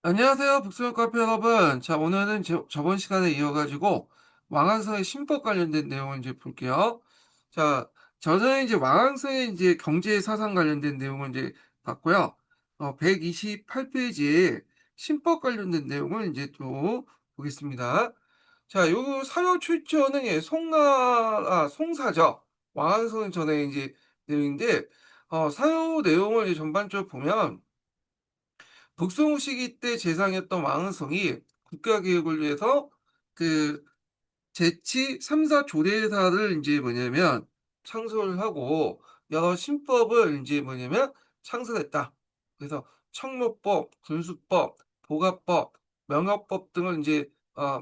안녕하세요, 북수영 카페 여러분. 자, 오늘은 저번 시간에 이어가지고 왕왕성의 신법 관련된 내용을 이제 볼게요. 자, 저는 이제 왕왕성의 이제 경제 사상 관련된 내용을 이제 봤고요. 128페이지에 신법 관련된 내용을 이제 또 보겠습니다. 자, 요 사료 출처는 예, 송사죠. 왕왕성은 전에 이제 내용인데, 사료 내용을 이제 전반적으로 보면 북송 시기 때 재상이었던 왕은성이 국가개혁을 위해서 그 제치 3사 조례사를 이제 뭐냐면 창설을 하고 여러 신법을 이제 뭐냐면 창설했다. 그래서 청로법, 군수법, 보가법, 명역법 등을 이제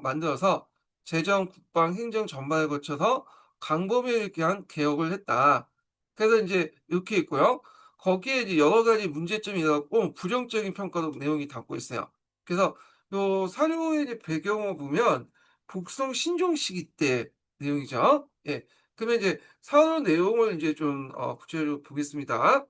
만들어서 재정, 국방, 행정 전반에 거쳐서 강범위에 대한 개혁을 했다. 그래서 이제 이렇게 있고요. 거기에 이제 여러 가지 문제점이 있었고 부정적인 평가도 내용이 담고 있어요. 그래서 요 사료의 이제 배경을 보면 북송 신종 시기 때 내용이죠. 예. 그러면 이제 사료 내용을 이제 좀 구체적으로 보겠습니다.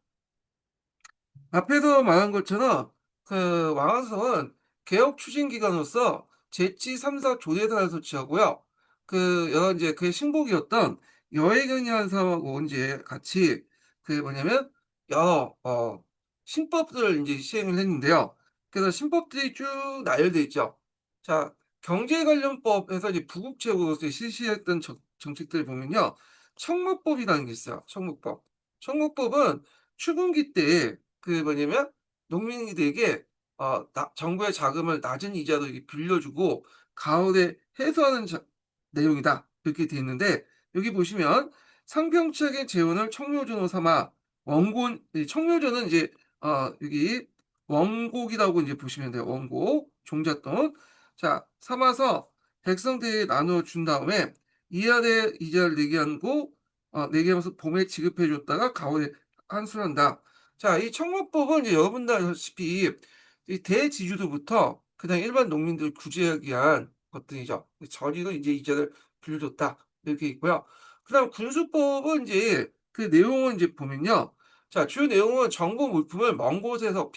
앞에서 말한 것처럼 그 왕한성은 개혁 추진 기관으로서 제치 3사 조례사를 설치하고요. 그 여러 이제 그의 신복이었던 여혜경이라는 사람하고 이제 같이 그 뭐냐면 여러 신법들을 이제 시행을 했는데요. 그래서 신법들이 쭉 나열돼 있죠. 자, 경제 관련법에서 이제 부국채로서 실시했던 정책들을 보면요. 청무법이라는 게 있어요. 청무법. 청무법은 추분기 때 그 뭐냐면 농민들에게 정부의 자금을 낮은 이자로 이렇게 빌려주고 가을에 해소하는 내용이다. 이렇게 돼 있는데 여기 보시면 상병책의 재원을 청료전으로 삼아 원고 이 청료전은 이제 여기 원곡이라고 이제 보시면 돼요. 원곡 종잣돈 자 삼아서 백성들에게 나누어 준 다음에 이하의 이자를 내게 하고 내게 하면서 봄에 지급해 줬다가 가을에 환수한다. 자, 이 청구법은 이제 여러분들 아시다시피 이 대지주도부터 그냥 일반 농민들 구제하기 위한 것들이죠. 저리로 이제 이자를 빌려줬다. 이렇게 있고요. 그다음 군수법은 이제 그 내용을 이제 보면요. 자, 주요 내용은 정부 물품을 먼 곳에서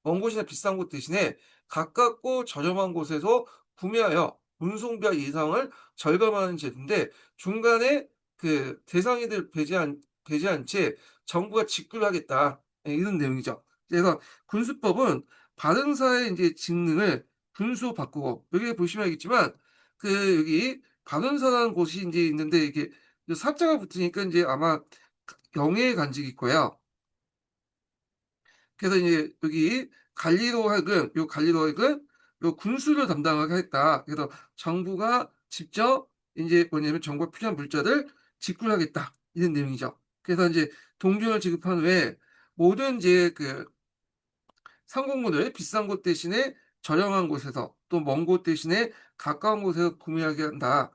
먼 곳이나 비싼 곳 대신에 가깝고 저렴한 곳에서 구매하여 운송비와 예상을 절감하는 제도인데 중간에 그 대상이들 배제한 채 정부가 직구를 하겠다. 예, 이런 내용이죠. 그래서 군수법은 발행사의 이제 직능을 군수로 바꾸고 여기 보시면 알겠지만 그 여기 발행사라는 곳이 이제 있는데 이게 사자가 붙으니까 이제 아마 영예의 간직일 거예요. 그래서 이제 여기 관리로 하여금 요 군수를 담당하게 했다. 그래서 정부가 직접 이제 뭐냐면 정부가 필요한 물자를 직구하겠다. 이런 내용이죠. 그래서 이제 동전을 지급한 후에 모든 이제 그 상공분을 비싼 곳 대신에 저렴한 곳에서 또 먼 곳 대신에 가까운 곳에서 구매하게 한다.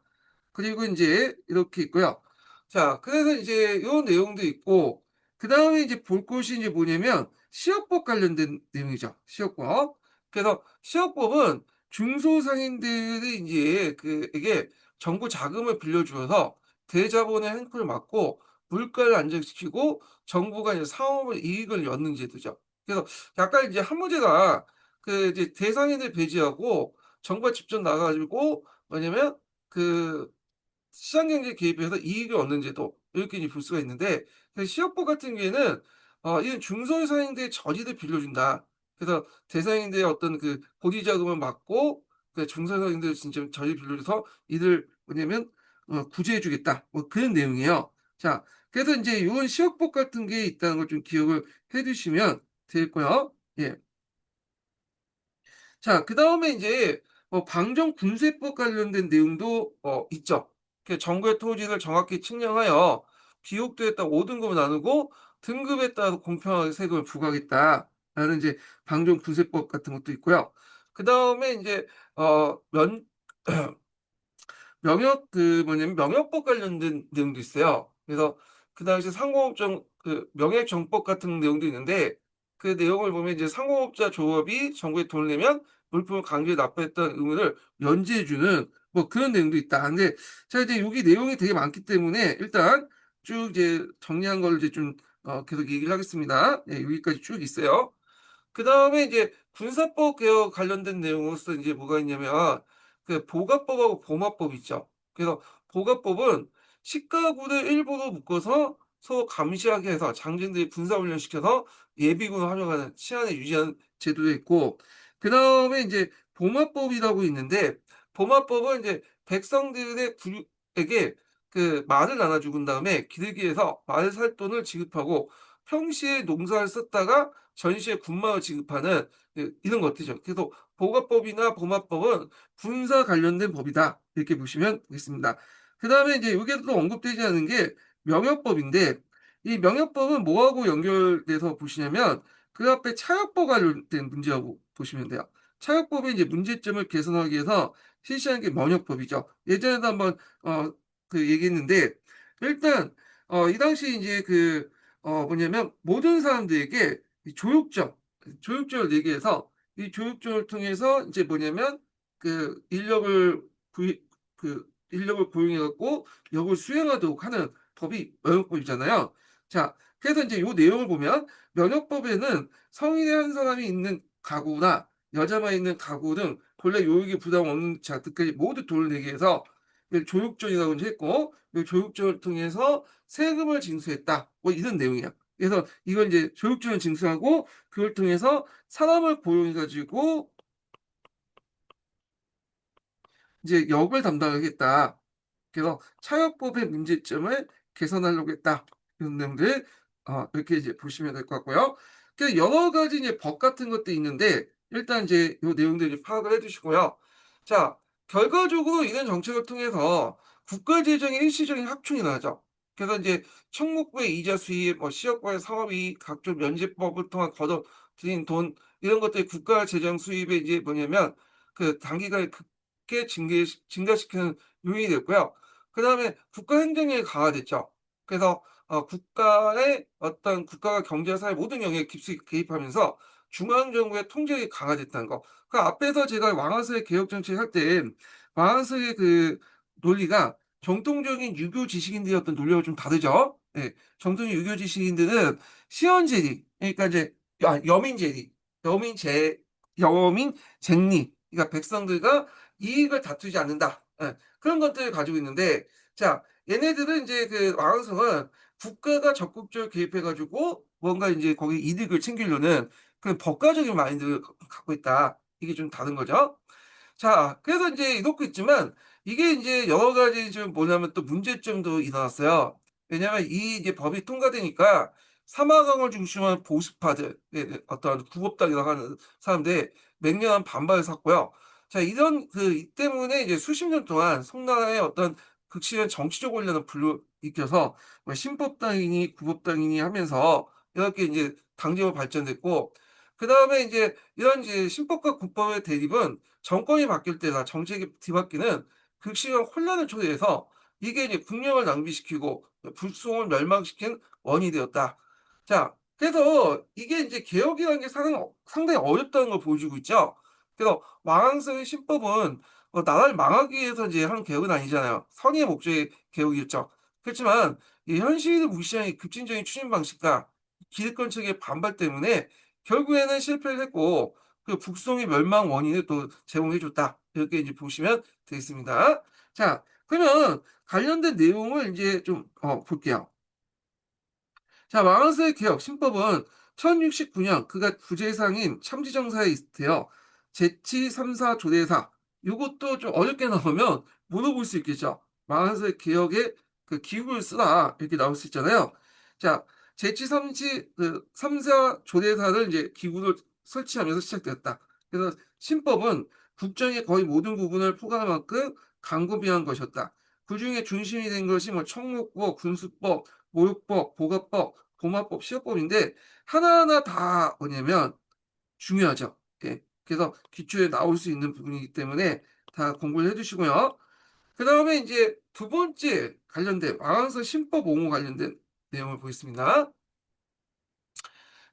그리고 이제 이렇게 있고요. 자, 그래서 이제 요 내용도 있고, 그 다음에 이제 볼 것이 이제 뭐냐면, 시역법 관련된 내용이죠. 시역법. 그래서 시역법은 중소상인들이 이제 이게 정부 자금을 빌려주어서 대자본의 횡포를 막고 물가를 안정시키고 정부가 이제 상업을 이익을 얻는 제도죠. 그래서 약간 이제 한 문제가 그 이제 대상인을 배제하고 정부가 직접 나가가지고 뭐냐면 그 시장 경제에 개입해서 이익을 얻는 제도 이렇게 이제 볼 수가 있는데 그 시업법 같은 경우에는 이런 중소상인들의 저리를 빌려준다. 그래서 대상인들의 어떤 그 고리 자금을 막고 그 중소상인들 진짜 저리 빌려줘서 이들 뭐냐면 구제해주겠다. 뭐 그런 내용이에요. 자, 그래서 이제 이런 시업법 같은 게 있다는 걸 좀 기억을 해두시면 되겠고요. 예. 자, 그 다음에 이제 방정 군세법 관련된 내용도 있죠. 그 정부의 토지를 정확히 측량하여 비옥도에 따라 5등급을 나누고 등급에 따라 공평하게 세금을 부과하겠다라는 이제 방정 군세법 같은 것도 있고요. 그 다음에 이제 어, 면 명역법 관련된 내용도 있어요. 그래서 그 당시 상공업종 그 명예정법 같은 내용도 있는데 그 내용을 보면 이제 상공업자 조합이 정부에 돈을 내면 물품을 강제로 납부했던 의무를 면제해주는 뭐 그런 내용도 있다. 근데 자 이제 여기 내용이 되게 많기 때문에 일단 쭉 이제 정리한 걸 이제 좀 계속 얘기를 하겠습니다. 네, 여기까지 쭉 있어요. 그다음에 이제 군사법 개혁 관련된 내용으로서 이제 뭐가 있냐면 그 보갑법하고 범합법 있죠. 그래서 보갑법은 식가구를 일부로 묶어서 서로 감시하게 해서 장병들이 군사훈련 시켜서 예비군을 활용하는 치안을 유지하는 제도도 있고, 그다음에 이제 범합법이라고 있는데, 범합법은 이제 백성들의 에게 그 말을 나눠 죽은 다음에 기르기에서 말 살 돈을 지급하고 평시에 농사를 썼다가 전시에 군마를 지급하는 이런 것들이죠. 그래서 보갑법이나 범합법은 군사 관련된 법이다, 이렇게 보시면 되겠습니다. 그다음에 이제 여기에 또 언급되지 않은 게 명역법인데, 이 명역법은 뭐하고 연결돼서 보시냐면 그 앞에 차역법 관련된 문제하고 보시면 돼요. 차역법의 이제 문제점을 개선하기 위해서 실시한 게 명역법이죠. 예전에도 한번 얘기했는데, 일단 이 당시 이제 뭐냐면 모든 사람들에게 이 조육정을 내게 해서 이 조육정을 통해서 이제 뭐냐면 구이 인력을 고용해 갖고 역을 수행하도록 하는 법이 면역법이잖아요. 자, 그래서 이제 요 내용을 보면 면역법에는 성인의 한 사람이 있는 가구나 여자만 있는 가구 등 본래 요육이 부담 없는 자들까지 모두 돈을 내게 해서 조육전이라고 했고, 이 조육전을 통해서 세금을 징수했다, 뭐 이런 내용이야. 그래서 이걸 이제 조육전을 징수하고 그걸 통해서 사람을 고용해 가지고 이제 역을 담당하겠다. 그래서 차역법의 문제점을 개선하려고 했다, 이런 내용들 이렇게 이제 보시면 될 것 같고요. 여러 가지 이제 법 같은 것도 있는데 일단 이제 요 내용들을 파악을 해두시고요. 자, 결과적으로 이런 정책을 통해서 국가 재정의 일시적인 확충이 나죠. 그래서 이제 청목부의 이자 수입, 뭐 시업과의 사업이익, 각종 면제법을 통한 거둬들인 돈, 이런 것들이 국가 재정 수입에 이제 뭐냐면 단기간에 크게 증가시키는 요인이 됐고요. 그다음에 국가 행정력이 강화됐죠. 그래서 국가의 어떤 국가가 경제와 사회 모든 영역에 깊숙이 개입하면서 중앙 정부의 통제력이 강화됐다는 거. 그 앞에서 제가 왕안서의 개혁 정책 할 때 왕안서의 논리가 정통적인 유교 지식인들의 어떤 논리와 좀 다르죠. 예. 정통적인 유교 지식인들은 시언제리, 그러니까 이제 여민제리, 여민제 여민쟁리, 그러니까 백성들과 이익을 다투지 않는다, 그런 것들을 가지고 있는데, 자, 얘네들은 이제 왕성은 국가가 적극적으로 개입해 가지고 뭔가 이제 거기 이득을 챙기려는 그런 법가적인 마인드를 갖고 있다. 이게 좀 다른 거죠. 자, 그래서 이제 이렇고 있지만 이게 이제 여러 가지 좀 뭐냐면 또 문제점도 일어났어요. 왜냐하면 이 이제 법이 통과되니까 사마강을 중심한 보수파들, 어떤 구법당이라고 하는 사람들 맹렬한 반발을 샀고요. 자, 이런 이 때문에 이제 수십 년 동안 송나라의 어떤 극심한 정치적 원란을 불러일으켜서 뭐 신법당이니 구법당이니 하면서 이렇게 이제 당정으로 발전됐고, 그 다음에 이제 이런 이제 신법과 국법의 대립은 정권이 바뀔 때나 정책이 뒤바뀌는 극심한 혼란을 초래해서 이게 이제 국력을 낭비시키고 불송을 멸망시킨 원인이 되었다. 자, 그래서 이게 이제 개혁이라는 게 상당히 어렵다는 걸 보여주고 있죠. 그래서 왕왕성의 신법은 나라를 망하기 위해서 이제 하는 개혁은 아니잖아요. 선의의 목적의 개혁이었죠. 그렇지만 이 현실을 무시한 이 급진적인 추진 방식과 기득권 측의 반발 때문에 결국에는 실패를 했고 북송의 멸망 원인을 또 제공해 줬다, 이렇게 이제 보시면 되겠습니다. 자, 그러면 관련된 내용을 이제 좀 볼게요. 자, 마흔세의 개혁 신법은 1069년 그가 부재상인 참지정사에 있대요. 제치 3사 조대사, 요것도 좀 어렵게 나오면 물어볼 수 있겠죠. 마흔세 개혁의 기구를 쓰라, 이렇게 나올 수 있잖아요. 자, 제치 3사 조대사를 이제 기구를 설치하면서 시작되었다. 그래서 신법은 국정의 거의 모든 부분을 포괄할 만큼 강구비한 것이었다. 그 중에 중심이 된 것이 뭐 청목법, 군수법, 모욕법, 보갑법, 공화법, 시효법인데 하나하나 다 뭐냐면 중요하죠. 예. 그래서 기초에 나올 수 있는 부분이기 때문에 다 공부를 해주시고요. 그 다음에 이제 두 번째 관련된 왕왕서 신법 옹호 관련된 내용을 보겠습니다.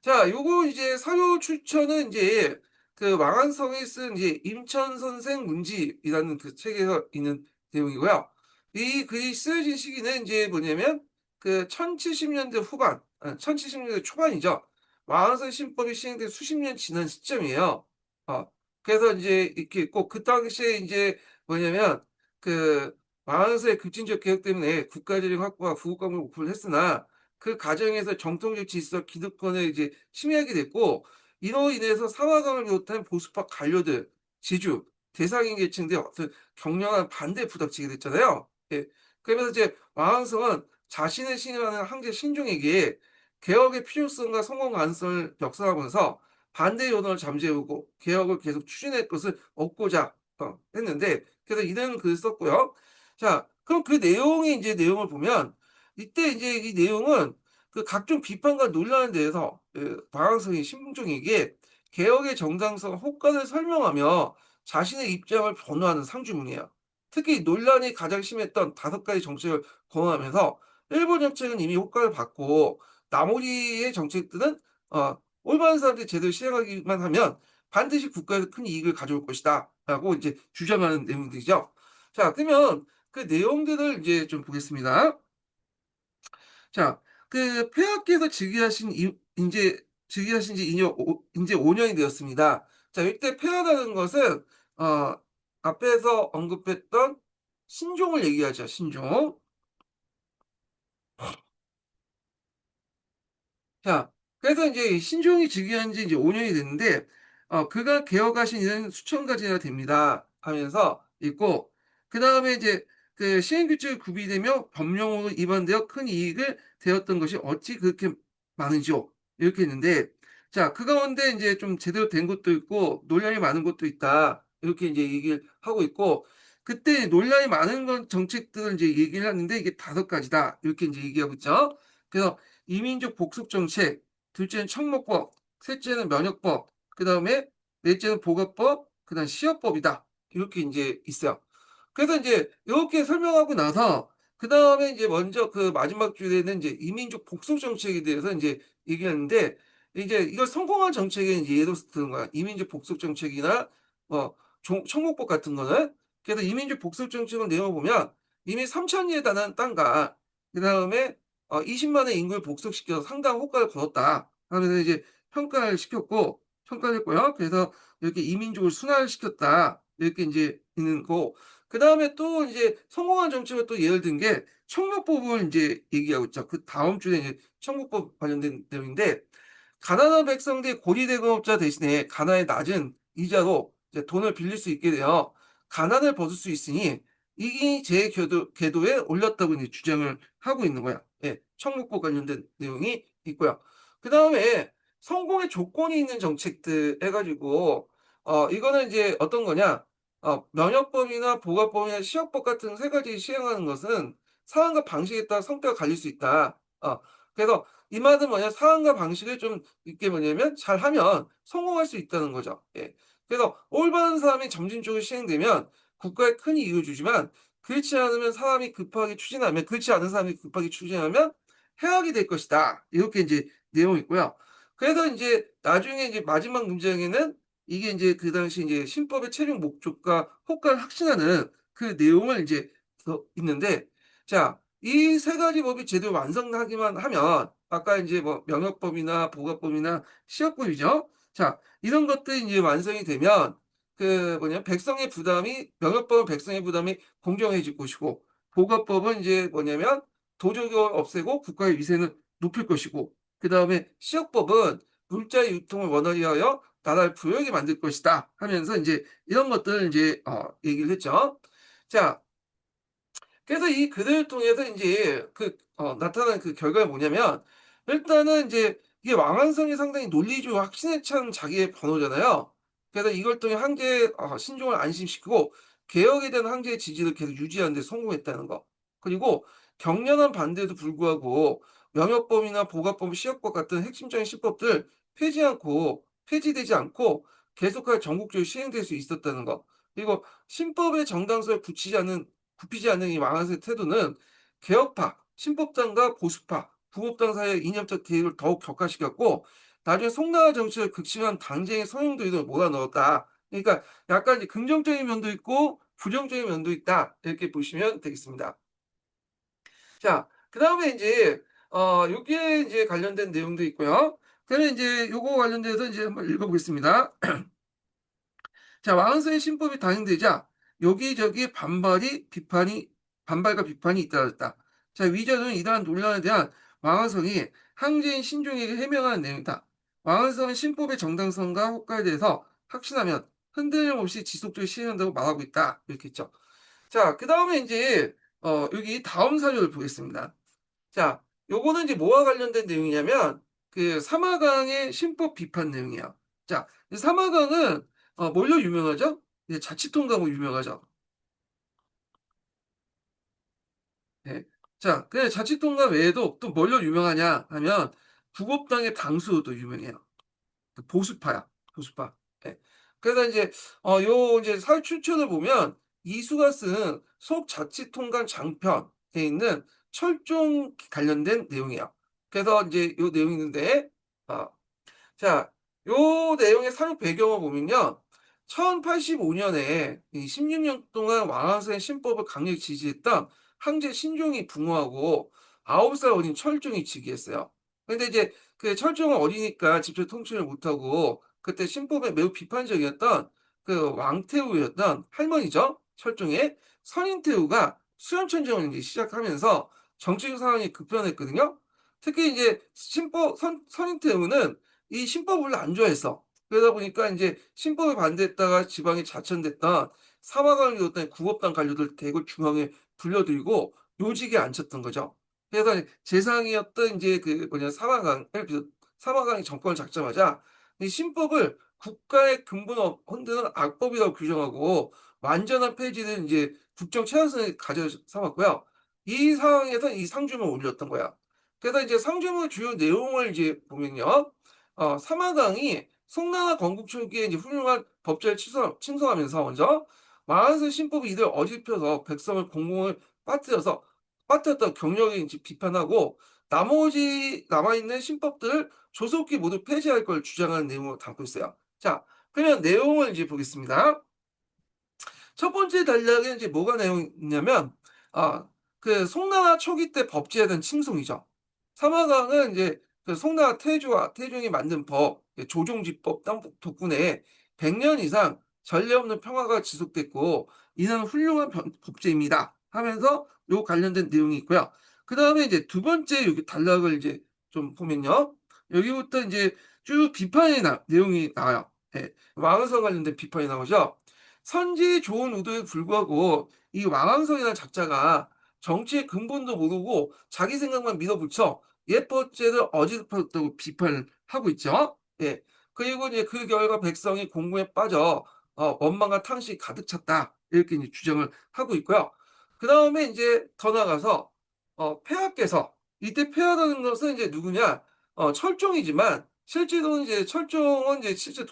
자, 요거 이제 사료 출처는 이제 왕한성이 쓴 이제 임천 선생 문집이라는 책에서 있는 내용이고요. 이 글이 쓰여진 시기는 이제 뭐냐면 1070년대 후반, 1070년대 초반이죠. 왕선 신법이 시행된 수십 년 지난 시점이에요. 어 그래서 인제 이렇게 꼭 그 당시에 인제 뭐냐면 그 왕서의 급진적 개혁 때문에 국가재정 확보와 부국 강국을 오픈을 했으나 그 과정에서 정통적 질서, 기득권을 이제 침해하게 됐고, 이로 인해서 사화강을 비롯한 보수파 관료들, 지주, 대상인 계층들이 어떤 격렬한 반대에 부닥치게 됐잖아요. 예. 그러면서 이제 왕성은 자신을 신임하는 황제 신종에게 개혁의 필요성과 성공 가능성을 역설하면서 반대 여론을 잠재우고 개혁을 계속 추진할 것을 얻고자 했는데, 그래서 이런 글을 썼고요. 자, 그럼 그 내용의 인제 내용을 보면 이때 인제 이 내용은 그 각종 비판과 논란에 대해서 그 박항서의 신분종에게 개혁의 정당성, 효과를 설명하며 자신의 입장을 변호하는 상주문이에요. 특히 논란이 가장 심했던 5가지 정책을 거론하면서 일부 정책은 이미 효과를 봤고 나머지의 정책들은 올바른 사람들이 제대로 시행하기만 하면 반드시 국가에서 큰 이익을 가져올 것이다라고 이제 주장하는 내용들이죠. 자, 그러면 그 내용들을 이제 좀 보겠습니다. 자, 그 폐하께서 즉위하신 이 인제 즉위하신 지 이제 인제 5 년이 되었습니다. 자, 이때 폐하라는 것은 어 앞에서 언급했던 신종을 얘기하죠, 신종. 자, 그래서 인제 신종이 즉위한 지 이제 5 년이 됐는데 그가 개혁하신 일은 수천 가지나 됩니다 하면서 있고, 그다음에 이제 그 시행 규칙이 구비되며 법령으로 위반되어 큰 이익을 되었던 것이 어찌 그렇게 많은지요. 이렇게 있는데, 자, 그 가운데 인제 좀 제대로 된 것도 있고 논란이 많은 것도 있다. 이렇게 인제 얘기를 하고 있고, 그때 논란이 많은 건 정책들을 인제 얘기를 하는데 이게 5가지다. 이렇게 인제 얘기하고 있죠. 그래서 이민족 복속 정책, 둘째는 청목법, 셋째는 면역법, 그다음에 넷째는 보건법, 그다음 시업법이다. 이렇게 인제 있어요. 그래서 인제 요렇게 설명하고 나서 그다음에 인제 먼저 그 마지막 줄에는 인제 이민족 복속 정책에 대해서 인제 얘기하는데, 이제 이걸 성공한 정책에 인제 예로 드는 거야. 이민족 복속 정책이나 뭐 종 청목법 같은 거는. 그래서 이민족 복속 정책을 내용을 보면 이미 3,000리에 달하는 땅과 그다음에 20만 의 인구를 복속시켜서 상당한 효과를 거뒀다 하면서 이제 평가를 했고요. 그래서 이렇게 이민족을 순환시켰다. 이렇게 인제 있는 거고, 그다음에 또 이제 성공한 정책을 또 예를 든 게 청력법을 인제 얘기하고 있죠. 그다음 줄에 이제 청구법 관련된 내용인데, 가난한 백성들이 고리대금업자 대신에 가나의 낮은 이자로 이제 돈을 빌릴 수 있게 되어 가난을 벗을 수 있으니 이기 제 궤도에 올렸다고 이제 주장을 하고 있는 거야. 예. 청구법 관련된 내용이 있고요. 그다음에 성공의 조건이 있는 정책들 해 가지고 이거는 이제 어떤 거냐, 면역법이나 보건법이나 시역법 같은 3가지 시행하는 것은 사안과 방식에 따라 성과가 갈릴 수 있다. 그래서 이 말은 뭐냐, 사안과 방식을 좀 이렇게 뭐냐면 잘하면 성공할 수 있다는 거죠. 예. 그래서 올바른 사람이 점진적으로 시행되면 국가에 큰 이익을 주지만 그렇지 않은 사람이 급하게 추진하면 해악이 될 것이다. 이렇게 인제 내용이 있고요. 그래서 인제 나중에 이제 마지막 문장에는 이게 인제 그 당시 인제 신법의 최종 목적과 효과를 확신하는 그 내용을 인제 있는데, 자, 이 3가지 법이 제대로 완성하기만 하면 아까 인제 뭐 명역법이나 보건법이나 시역법이죠. 자, 이런 것들이 인제 완성이 되면 그 뭐냐, 백성의 부담이 명역법은 백성의 부담이 공정해질 것이고, 보건법은 인제 뭐냐면 도적을 없애고 국가의 위세는 높일 것이고, 그다음에 시역법은 물자의 유통을 원활히 하여 나라를 부유하게 만들 것이다 하면서 인제 이런 것들을 인제 얘기를 했죠. 자, 그래서 이 글을 통해서 인제 나타난 그 결과가 뭐냐면, 일단은 인제 이게 왕안성이 상당히 논리적으로 확신에 찬 자기의 번호잖아요. 그래서 이걸 통해 황제의 신종을 안심시키고 개혁에 대한 황제의 지지를 계속 유지하는 데 성공했다는 거. 그리고 격렬한 반대에도 불구하고 명역법이나 보건법, 시역법 같은 핵심적인 시법들 폐지되지 않고 계속하여 전국적으로 시행될 수 있었다는 거. 그리고 신법의 정당성을 굽히지 않는 이 왕안의 태도는 개혁파, 신법당과 보수파, 부법당 사이의 이념적 대립을 더욱 격화시켰고, 나중에 송나라 정치를 극심한 당쟁의 선용도를 몰아넣었다. 그러니까 약간 이제 긍정적인 면도 있고 부정적인 면도 있다. 이렇게 보시면 되겠습니다. 자, 그다음에 인제 요게 인제 관련된 내용도 있고요. 그러면 이제 요거 관련돼서 이제 한번 읽어보겠습니다. 자, 왕서의 신법이 단행되자 여기저기 반발과 비판이 잇따랐다. 자, 위저는 이러한 논란에 대한 왕한성이 항제인 신중에게 해명하는 내용이다. 왕한성은 신법의 정당성과 효과에 대해서 확신하면 흔들림 없이 지속적으로 시행한다고 말하고 있다. 이렇게 했죠. 자, 그 다음에 이제, 여기 다음 사료를 보겠습니다. 자, 요거는 이제 뭐와 관련된 내용이냐면, 그 사마강의 신법 비판 내용이에요. 자, 이 사마강은, 뭘로 유명하죠? 예, 자치통감으로 유명하죠. 네. 자, 그 자치통감 외에도 또 뭘로 유명하냐 하면, 구법당의 당수도 유명해요. 그 보수파야. 보수파. 예. 그래서 이제 요 이제 사회 출처를 보면 이수가 쓴 속자치통관 장편에 있는 철종 관련된 내용이에요. 그래서 이제 요 내용이 있는데 어, 자, 요 내용의 사육 배경을 보면요. 1085년에 이 16년 동안 왕한서의 신법을 강력히 지지했던 황제 신종이 붕어하고 9살 어린 철종이 즉위했어요. 근데 이제 그 철종은 어리니까 직접 통치를 못하고 그때 신법에 매우 비판적이었던 그 왕태우였던 할머니죠. 철종의 선인태우가 수연천정을 이제 시작하면서 정치적 상황이 급변했거든요. 특히 이제 선인태우는 이 신법을 별로 안 좋아했어. 그러다 보니까 이제 신법에 반대했다가 지방에 자천됐던 사마강을 이뤘던 구법당 관료들 대거 중앙에 불려들이고 요직에 앉혔던 거죠. 그래서 재상이었던 이제 그 뭐냐 사마강이 정권을 잡자마자 이 신법을 국가의 근본을 흔드는 악법이라고 규정하고 완전한 폐지를 이제 국정 최하선에 가져 삼았고요. 이 상황에서 이 상주문을 올렸던 거야. 그래서 이제 상주문 주요 내용을 이제 보면요. 사마강이 송나라 건국 초기에 이제 훌륭한 법제를 칭송하면서 먼저 마한스 신법이 이들 어집혀서 백성을 공공을 빠뜨렸던 경력을 이제 비판하고 나머지 남아있는 신법들을 조속히 모두 폐지할 걸 주장하는 내용을 담고 있어요. 자, 그러면 내용을 이제 보겠습니다. 첫 번째 단락에 이제 뭐가 내용이냐면, 아, 그 송나라 초기 때 법제에 대한 칭송이죠. 사마강은 이제 그 송나라 태종이 만든 법, 조종지법 덕분에 100년 이상 전례 없는 평화가 지속됐고, 이는 훌륭한 법제입니다. 하면서 요 관련된 내용이 있고요. 그 다음에 이제 두 번째 여기 단락을 이제 좀 보면요. 여기부터 이제 쭉 내용이 나와요. 예, 왕성 관련된 비판이 나오죠. 선지 좋은 의도에 불구하고 이 왕왕성이라는 작자가 정치의 근본도 모르고 자기 생각만 밀어붙여 옛법제를 어지럽혔다고 비판을 하고 있죠. 예. 그리고 이제 그 결과 백성이 공고에 빠져 원망과 탕식이 가득 찼다. 이렇게 이제 주장을 하고 있고요. 그 다음에 이제 더 나가서 폐하께서 이때 폐하라는 것은 이제 누구냐? 철종이지만 실제로는 이제 철종은 이제 실제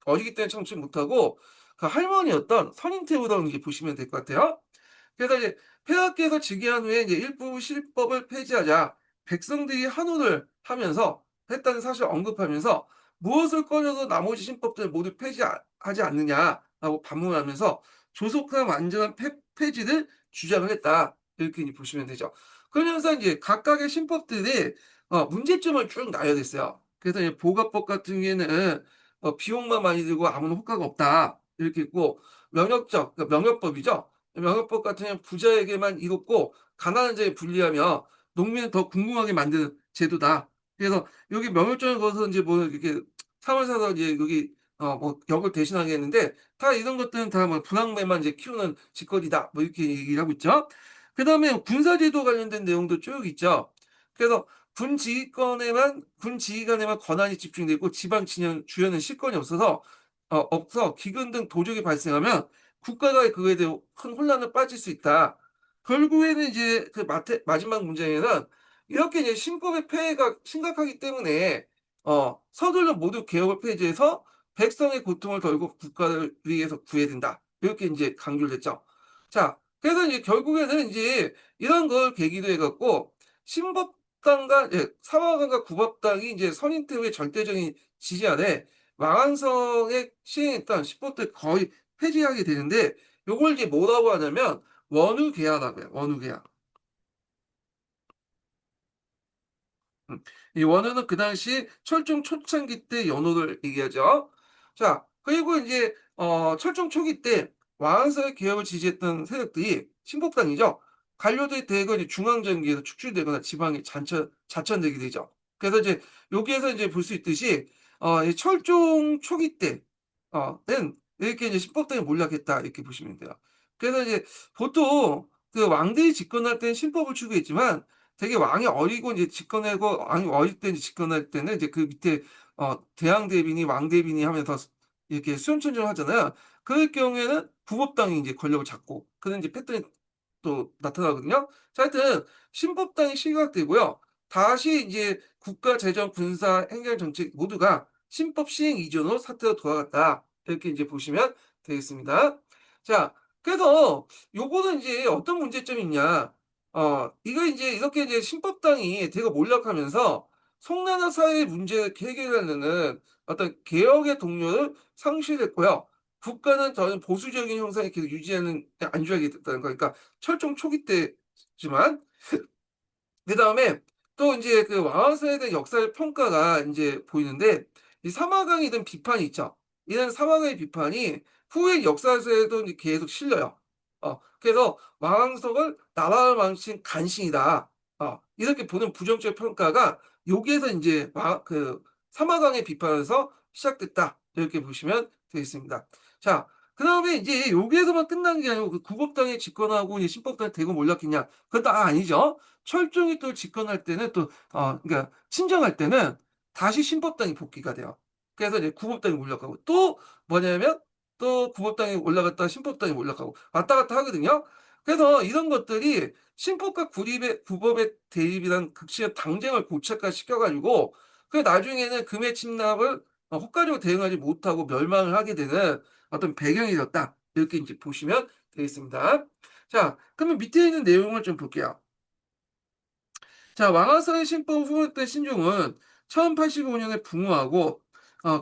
어리기 때문에 청취 못하고 그 할머니였던 선인태우라는 게 보시면 될 것 같아요. 그래서 이제 폐하께서 즉위한 후에 이제 일부 실법을 폐지하자 백성들이 환호를 하면서 했다는 사실을 언급하면서 무엇을 꺼내도 나머지 신법들을 모두 폐지하지 않느냐라고 반문하면서 조속한 완전한 폐지를 주장을 했다. 이렇게 이제 보시면 되죠. 그러면서 이제 각각의 신법들이 문제점을 쭉 나열했어요. 그래서 이제 보가법 같은 경우에는 비용만 많이 들고 아무런 효과가 없다. 이렇게 있고 그러니까 명령법이죠. 명령법 같은 경우는 부자에게만 이롭고 가난한 자에 불리하며 농민을 더 궁금하게 만드는 제도다. 그래서 여기 명령점에 거기서 이제 뭐 이렇게 사을 사서 이제 여기 뭐 역을 대신하게 했는데 다 이런 것들은 다 뭐 분황매만 이제 키우는 짓거리다. 뭐 이렇게 얘기를 하고 있죠. 그다음에 군사제도 관련된 내용도 쭉 있죠. 그래서 군 지휘관에만 권한이 집중되고 지방 진영 주요는 실권이 없어 기근 등 도적이 발생하면 국가가 그거에 대해 큰 혼란을 빠질 수 있다. 결국에는 이제 그 마지막 문장에는 이렇게 이제 신법의 폐해가 심각하기 때문에 서둘러 모두 개혁을 폐지해서 백성의 고통을 덜고 국가를 위해서 구해야 된다. 이렇게 이제 강조를 했죠. 자, 그래서 이제 결국에는 이제 이런 걸 계기로 해갖고 신법당과 사마강과 구법당이 이제 선인태후의 절대적인 지지 아래 왕한성에 시행했던 신법들 거의 폐지하게 되는데 요걸 이제 뭐라고 하냐면 원우계하라고 해요. 원우계하. 이 원호는 그 당시 철종 초창기 때 연호를 얘기하죠. 자, 그리고 이제 철종 초기 때 왕안석의 개혁을 지지했던 세력들이 신복당이죠. 관료들이 대거 이제 중앙정기에서 축출되거나 지방에 자천되게 되죠. 그래서 이제 여기에서 이제 볼 수 있듯이 이 철종 초기 때는 이렇게 이제 신법당이 몰락했다 이렇게 보시면 돼요. 그래서 이제 보통 그 왕들이 집권할 때는 신법을 추구했지만 되게 왕이 어리고 이제 집권하고 왕이 어릴 때 이제 집권할 때는 이제 그 밑에 대왕 대비니 왕 대비니 하면서 이렇게 수렴천정을 하잖아요. 그럴 경우에는 구법당이 이제 권력을 잡고 그런 이제 패턴이 또 나타나거든요. 자, 하여튼 신법당이 시각되고요. 다시 이제 국가 재정, 군사, 행정 정책 모두가 신법 시행 이전으로 사태로 돌아갔다. 이렇게 이제 보시면 되겠습니다. 자, 그래서 요거는 이제 어떤 문제점이 있냐? 이거 이제 이렇게 이제 신법당이 대거 몰락하면서 송나라 사회의 문제를 해결하려는 어떤 개혁의 동료를 상실했고요. 국가는 더 보수적인 형상이 계속 안주하게 됐다는 거. 그러니까 철종 초기 때지만 그다음에 또 인제 그 왕왕세에 대한 역사의 평가가 인제 보이는데 이 사마강에 대한 비판이 있죠. 이런 사마강의 비판이 후의 역사서에도 이제 계속 실려요. 그래서 '왕왕석을 나라를 망친 간신이다.' 이렇게 보는 부정적 평가가 여기에서 인제 사마강의 비판에서 시작됐다. 이렇게 보시면 되겠습니다. 자, 그다음에 인제 여기에서만 끝난 게 아니고 그 구법당이 집권하고 이 신법당이 대거 몰락했냐? 그건 다 아니죠. 철종이 또 집권할 때는 또 그러니까 친정할 때는 다시 신법당이 복귀가 돼요. 그래서 이제 구법당이 몰락하고 또 뭐냐면 또 구법당이 올라갔다가 신법당이 몰락하고 왔다 갔다 하거든요. 그래서 이런 것들이 신법과 구립의 구법의 대립이란 극심한 당쟁을 고착화시켜 가지고 나중에는 금의 침략을 효과적으로 대응하지 못하고 멸망을 하게 되는 어떤 배경이 되었다. 이렇게 인제 보시면 되겠습니다. 자, 그러면 밑에 있는 내용을 좀 볼게요. 자, 왕화서의 신법 후원했던 신종은 1085년에 붕어하고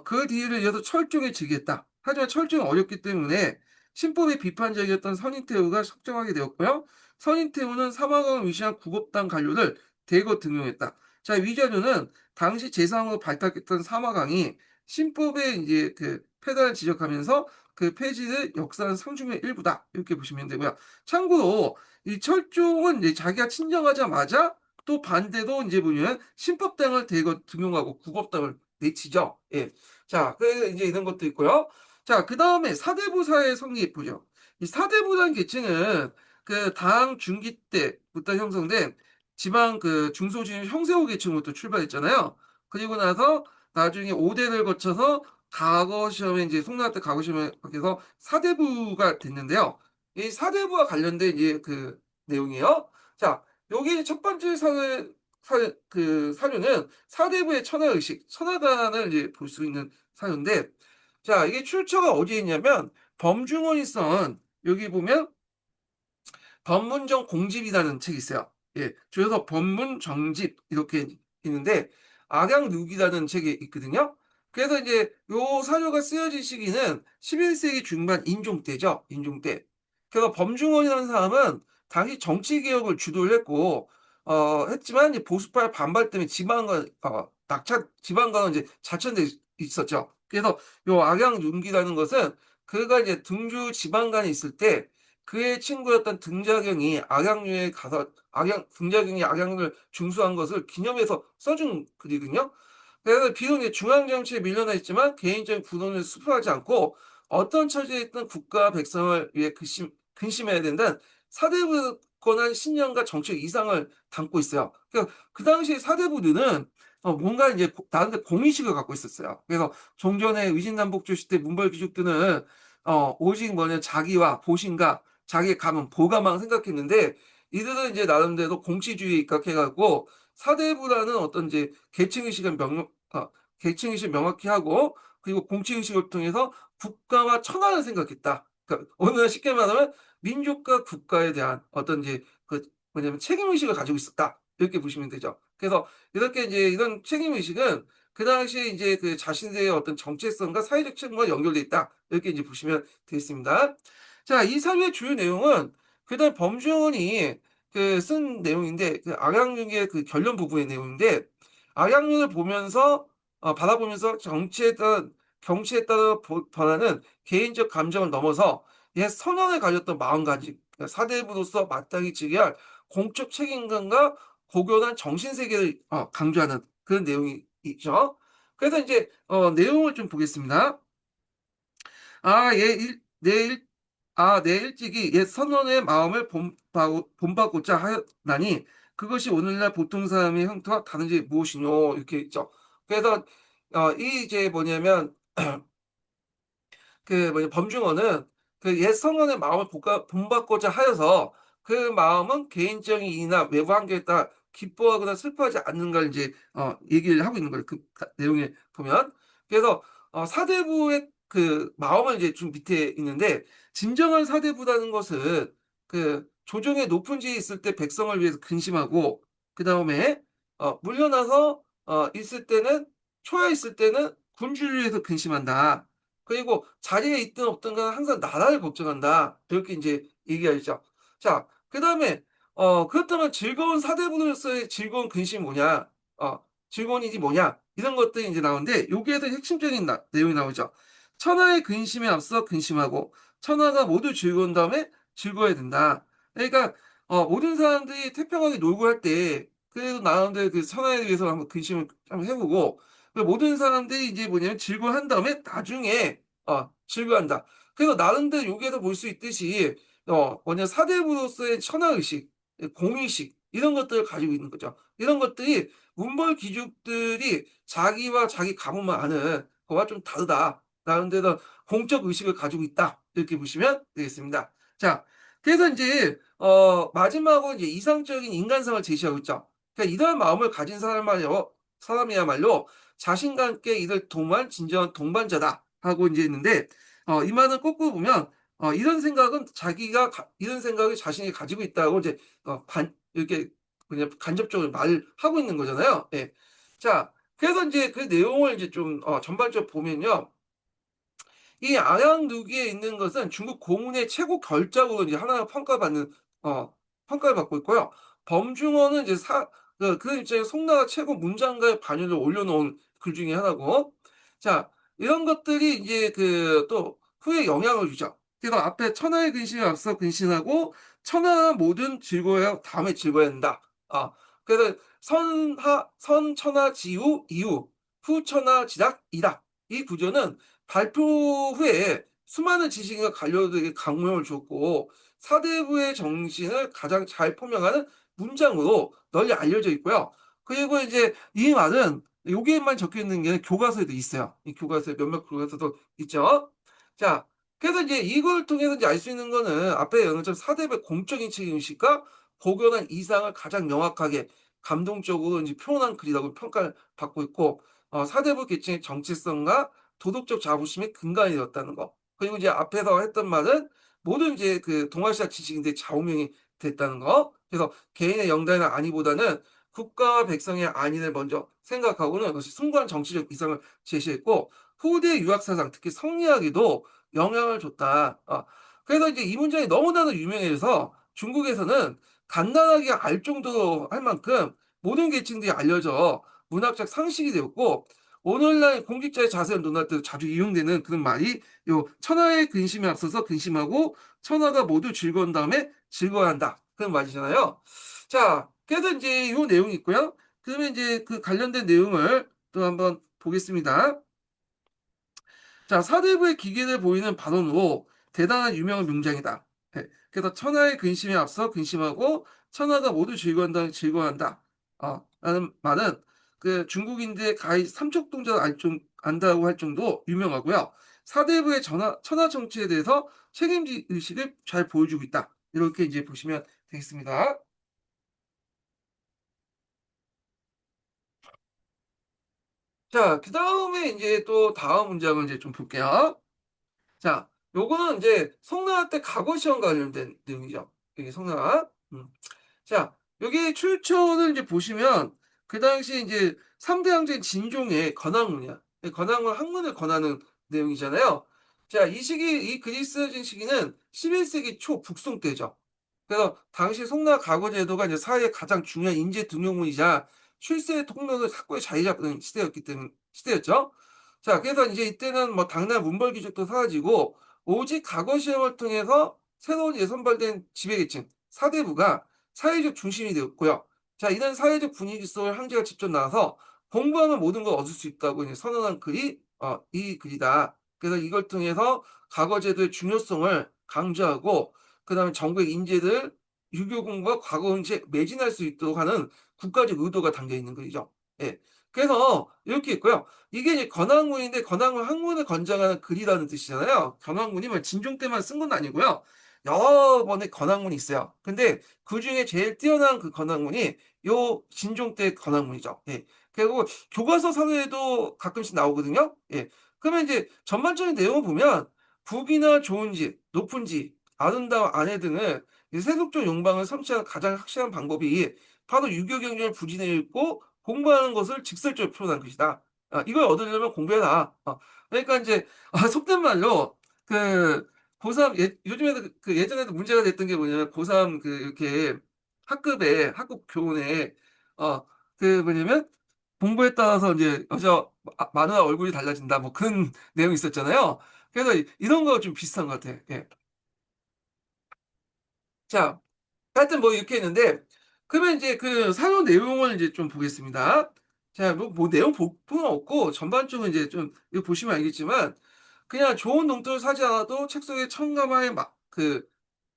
그 뒤를 이어서 철종에 즉위했다. 하지만 철종이 어렵기 때문에 신법에 비판적이었던 선인태후가 석정하게 되었고요. 선인태후는 사마강을 위시한 구법당 관료를 대거 등용했다. 자, 위자료는 당시 재상으로 발탁했던 사마강이 신법에 이제 그 폐단을 지적하면서 그 폐지를 역사한 상중의 일부다. 이렇게 보시면 되고요. 참고로 이 철종은 이제 자기가 친정하자마자 또 반대로 인제 보면 신법당을 대거 등용하고 구법당을 내치죠. 예. 자, 그래서 인제 이런 것도 있고요. 자, 그다음에 사대부 사회 성립 보죠. 이 사대부라는 계층은 그 당 중기 때부터 형성된 지방 그 중소지방 형세호 계층부터 출발했잖아요. 그리고 나서 나중에 5 대를 거쳐서 과거 시험에 인제 송나라 때 과거 시험에 합격해서 사대부가 됐는데요. 이 사대부와 관련된 이제 그 내용이에요. 자, 여기 첫 번째 사료는 사대부의 천하의식, 천하단을 이제 볼 수 있는 사료인데 자, 이게 출처가 어디에 있냐면 범중원이 쓴 여기 보면 법문정 공집이라는 책이 있어요. 예. 줄여서 법문정집 이렇게 있는데 악양육이라는 책이 있거든요. 그래서 이제 요 사료가 쓰여진 시기는 11세기 중반 인종 때죠. 인종 때. 그래서 범중원이라는 사람은 당시 정치 개혁을 주도를 했고 했지만 이제 보수파의 반발 때문에 지방과는 이제 자천돼 있었죠. 그래서 요 악양육이라는 것은 그가 이제 등주 지방간에 있을 때 그의 친구였던 등자경이 악양류에 가서 등자경이 악양을 중수한 것을 기념해서 써준 글이거든요. 그래서 비록 이제 중앙 정치에 밀려나 있지만 개인적인 군원을 수표하지 않고 어떤 처지에 있든 국가 백성을 위해 근심해야 된다는 사대부 권한 신념과 정책 이상을 담고 있어요. 그러니까 그 당시에 사대부들은 뭔가 이제 나름대로 공의식을 갖고 있었어요. 그래서 종전에 위진남북조 시대 문벌 귀족들은 오직 뭐냐 자기와 보신과 자기의 가문, 보가만 생각했는데 이들은 이제 나름대로 공치주의에 입각해 갖고 사대부라는 어떤 이제 계층의식을 명확히 하고 그리고 공치의식을 통해서 국가와 천하를 생각했다. 그러니까 오늘날 쉽게 말하면 민족과 국가에 대한 어떤 이제 그 뭐냐면 책임의식을 가지고 있었다. 이렇게 보시면 되죠. 그래서 이렇게 이제 이런 책임의식은 그 당시에 이제 그 자신들의 어떤 정체성과 사회적 책임과 연결돼 있다. 이렇게 이제 보시면 되겠습니다. 자, 이 사유의 주요 내용은 그다음 범주원이 그 쓴 내용인데 그 악양육의 그 결론 부분의 내용인데 악양면을 보면서 바라보면서 경치에 따른 변화는 개인적 감정을 넘어서 옛 선언을 가졌던 마음가짐, 그러니까 사대부로서 마땅히 지켜야 할 공적 책임감과 고교한 정신 세계를 강조하는 그런 내용이 있죠. 그래서 이제 내용을 좀 보겠습니다. 아, 예, 내 일찍이 옛 선원의 마음을 본받고자 하였나니 그것이 오늘날 보통 사람의 형태와 다른지 무엇이뇨 이렇게 있죠. 그래서 이 이제 뭐냐면 그 뭐냐 범중어는 그 옛 성원의 마음을 본받고자 하여서 그 마음은 개인적인 이나 외부 환경에 따라 기뻐하거나 슬퍼하지 않는 걸 이제 얘기를 하고 있는 거예요. 그 내용에 보면. 그래서 사대부의 그 마음을 이제 좀 밑에 있는데 진정한 사대부라는 것은 그 조정의 높은 지에 있을 때 백성을 위해서 근심하고 그다음에 물러나서 있을 때는 초야 있을 때는 군주를 위해서 근심한다. 그리고 자리에 있든 없든 간에 항상 나라를 걱정한다. 이렇게 인제 얘기하죠. 자, 그다음에 그렇다면 즐거운 사대부로서의 즐거운 근심이 뭐냐? 즐거운 일이 뭐냐? 이런 것들이 인제 나오는데 여기에 대한 핵심적인 내용이 나오죠. 천하의 근심에 앞서 근심하고 천하가 모두 즐거운 다음에 즐거워야 된다. 그러니까 모든 사람들이 태평하게 놀고 할 때 그래도 나름대로 그 천하에 대해서 한번 근심을 한번 해 보고 그 모든 사람들이 이제 뭐냐면 즐거워한 다음에 나중에 즐거워한다. 그래서 나름대로 여기에서 볼 수 있듯이 뭐냐 사대부로서의 천하의식, 공의식 이런 것들을 가지고 있는 거죠. 이런 것들이 문벌 귀족들이 자기와 자기 가문만 아는 거와 좀 다르다. 나름대로 공적 의식을 가지고 있다. 이렇게 보시면 되겠습니다. 자, 그래서 인제 마지막으로 이제 이상적인 인간상을 제시하고 있죠. 그러니까 이러한 마음을 가진 사람이야말로 자신과 함께 이를 도모한 진정한 동반자다 하고 이제 있는데 이 말은 거꾸로 보면 이런 생각은 자기가 이런 생각을 자신이 가지고 있다고 이제 이렇게 그냥 간접적으로 말을 하고 있는 거잖아요. 예. 자, 그래서 이제 그 내용을 이제 좀 전반적으로 보면요. 이 아양누기에 있는 것은 중국 고문의 최고 결작으로 이제 하나 평가를 받고 있고요. 범중어는 이제 그 입장에 송나라 최고 문장가의 반열에 올려놓은 글 중에 하나고, 자 이런 것들이 이제 그 또 후에 영향을 주죠. 그래서 앞에 천하의 근심에 앞서 근심하고 천하 모든 즐거워야 다음에 즐거워야 한다. 그래서 선천하 지우 이후 후천하지락 이락 이 구조는 발표 후에 수많은 지식인과 관료들에게 강명을 줬고 사대부의 정신을 가장 잘 포명하는 문장으로 널리 알려져 있고요. 그리고 이제 이 말은 여기에만 적혀 있는 게 교과서에도 있어요. 이 교과서에 몇몇 교과서도 있죠. 자, 그래서 이제 이걸 통해서 이제 알 수 있는 거는 앞에 연처럼 사대부의 공적인 책임의식과 고견한 이상을 가장 명확하게 감동적으로 이제 표현한 글이라고 평가를 받고 있고 사대부 계층의 정체성과 도덕적 자부심의 근간이 되었다는 거. 그리고 이제 앞에서 했던 말은 모든 이제 그 동아시아 지식인들의 좌우명이 됐다는 거. 그래서 개인의 영달이나 안위보다는 국가와 백성의 안위를 먼저 생각하고는 그것이 숭고한 정치적 이상을 제시했고 후대 유학 사상, 특히 성리학에도 영향을 줬다. 그래서 이제 이 문장이 너무나도 유명해서 중국에서는 간단하게 알 정도로 할 만큼 모든 계층들이 알려져 문학적 상식이 되었고 오늘날 공직자의 자세를 논할 때도 자주 이용되는 그런 말이 요 천하의 근심에 앞서서 근심하고 천하가 모두 즐거운 다음에 즐거워야 한다. 그런 말이잖아요. 자, 그래서 인제 요 내용이 있고요. 그러면 인제 그 관련된 내용을 또 한번 보겠습니다. 자, 사대부의 기계를 보이는 발언으로 대단한 유명한 명장이다. 예. 그래서 천하의 근심에 앞서 근심하고 천하가 모두 즐거워한다, 즐거워한다. 라는 말은 그 중국인들의 가히 삼척동전을 안다고 할 정도 유명하고요. 사대부의 천하 정치에 대해서 책임질 의식을 잘 보여주고 있다. 이렇게 이제 보시면 되겠습니다. 자, 그 다음에 이제 또 다음 문장을 이제 좀 볼게요. 자, 요거는 인제 송나라 때 과거 시험 관련된 내용이죠. 이게 송나라. 자, 여기 출처를 이제 보시면 그 당시에 인제 3대 항쟁 진종의 건황문이야. 이 건황문 학문을 권하는 내용이잖아요. 자, 이 글이 쓰여진 시기는 11세기 초 북송 때죠. 그래서 당시 송나라 과거 제도가 이제 사회의 가장 중요한 인재 등용문이자 출세 통로를 확고히 자리 잡는 시대였죠. 자, 그래서 이제 이때는 뭐 당날 문벌 귀족도 사라지고 오직 과거 시험을 통해서 새로운 예선발된 지배계층 사대부가 사회적 중심이 되었고요. 자, 이런 사회적 분위기 속을 황제가 직접 나와서 공부하면 모든 걸 얻을 수 있다고 이제 선언한 글이 이 글이다. 그래서 이걸 통해서 과거 제도의 중요성을 강조하고 그다음에 전국의 인재들 유교 공부와 과거 음식에 매진할 수 있도록 하는 국가적 의도가 담겨 있는 글이죠. 예. 그래서 이렇게 있고요. 이게 이제 건왕문인데 건왕문 학문을 권장하는 글이라는 뜻이잖아요. 건왕문이면 진종 때만 쓴 건 아니고요. 여러 번의 건왕문이 있어요. 근데 그중에 제일 뛰어난 그 건왕문이 요 진종 때 건왕문이죠. 예. 그리고 교과서 사회에도 가끔씩 나오거든요. 예. 그러면 이제 전반적인 내용을 보면 부귀나 좋은 집, 높은 집, 아름다운 아내 등을 이 세속적 욕망을 성취하는 가장 확실한 방법이 바로 유교 경전을 부진해 읽고 공부하는 것을 직설적으로 표현한 것이다. 이걸 얻으려면 공부해라. 그러니까 이제 속된 말로 그 고3 요즘에도 예전에도 문제가 됐던 게 뭐냐면 고3 이렇게 학급 교훈에 뭐냐면 공부에 따라서 이제 여자 마누라 얼굴이 달라진다 뭐 그런 내용이 있었잖아요. 그래서 이런 거 좀 비슷한 것 같아. 예. 자, 하여튼 뭐 이렇게 했는데 그러면 이제 그 사료 내용을 이제 좀 보겠습니다. 자, 뭐 내용 볼 필요는 없고 전반적으로 이제 좀 이거 보시면 알겠지만 그냥 좋은 농토를 사지 않아도 책 속에 첨가만에 막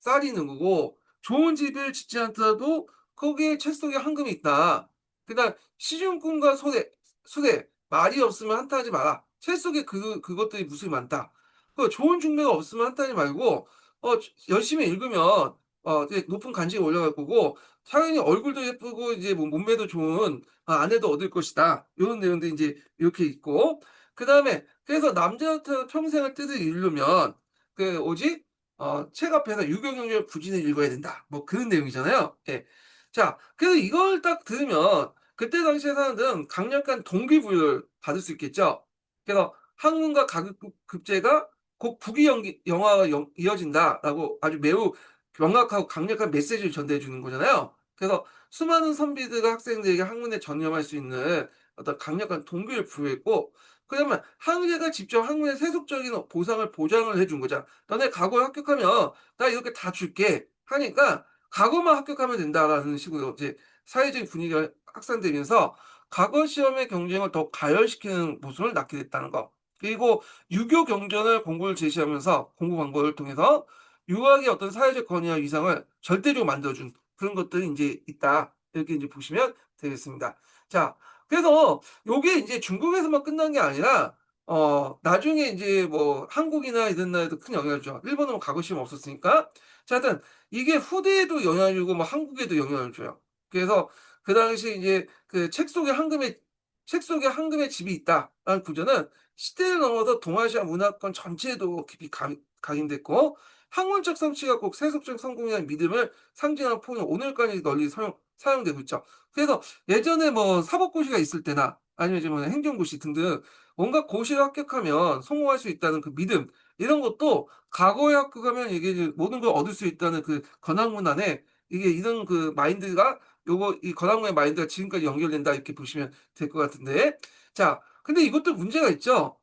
쌀이 있는 거고 좋은 집을 짓지 않더라도 거기에 책 속에 황금이 있다. 그다음 시중꾼과 소대 말이 없으면 한탄하지 마라. 책 속에 그것들이 무수히 많다. 그 좋은 중매가 없으면 한탄하지 말고 열심히 읽으면 이제 높은 간직에 올라갈 거고 당연히 얼굴도 예쁘고 이제 뭐 몸매도 좋은 아내도 얻을 것이다. 요런 내용도 인제 이렇게 있고 그다음에 그래서 남자한테는 평생을 뜻을 이루려면 오직 책 앞에서 유교경전을 부진을 읽어야 된다. 뭐 그런 내용이잖아요. 예. 자, 그래서 이걸 딱 들으면 그때 당시에 사람들은 강력한 동기부여를 받을 수 있겠죠. 그래서 학문과 가급 급제가 곧 부귀 연기 영화가 이어진다라고 아주 매우 명확하고 강력한 메시지를 전달해 주는 거잖아요. 그래서 수많은 선비들과 학생들에게 학문에 전념할 수 있는 어떤 강력한 동기를 부여했고 그러면 황제가 직접 학문의 세속적인 보상을 보장을 해준 거죠. "너네 과거에 합격하면 나 이렇게 다 줄게." 하니까 "과거만 합격하면 된다."라는 식으로 이제 사회적인 분위기가 확산되면서 과거 시험의 경쟁을 더 가열시키는 모습을 낳게 됐다는 거. 그리고 유교 경전을 공부를 제시하면서 공부 방법을 통해서 유학의 어떤 사회적 권위와 위상을 절대적으로 만들어준 그런 것들이 인제 있다. 이렇게 인제 보시면 되겠습니다. 자, 그래서 요게 인제 중국에서만 끝난 게 아니라 나중에 인제 뭐 한국이나 이런 나라에도 큰 영향을 줘. 일본은 과거 시험 없었으니까. 자, 하여튼 이게 후대에도 영향을 주고 뭐 한국에도 영향을 줘요. 그래서 그 당시에 이제 책 속에 황금의 집이 있다라는 구조는 시대를 넘어서 동아시아 문화권 전체에도 깊이 각인됐고 학문적 성취가 꼭 세속적 성공이라는 믿음을 상징하는 표현이 오늘까지 널리 사용되고 있죠. 그래서 예전에 뭐 사법고시가 있을 때나 아니면 이제 뭐 행정고시 등등 온갖 고시를 합격하면 성공할 수 있다는 그 믿음 이런 것도 과거에 합격하면 이게 이제 모든 걸 얻을 수 있다는 그 권한문 안에 이게 이런 그 마인드가 요거 이 권한문의 마인드가 지금까지 연결된다 이렇게 보시면 될 것 같은데 자 근데 이것도 문제가 있죠.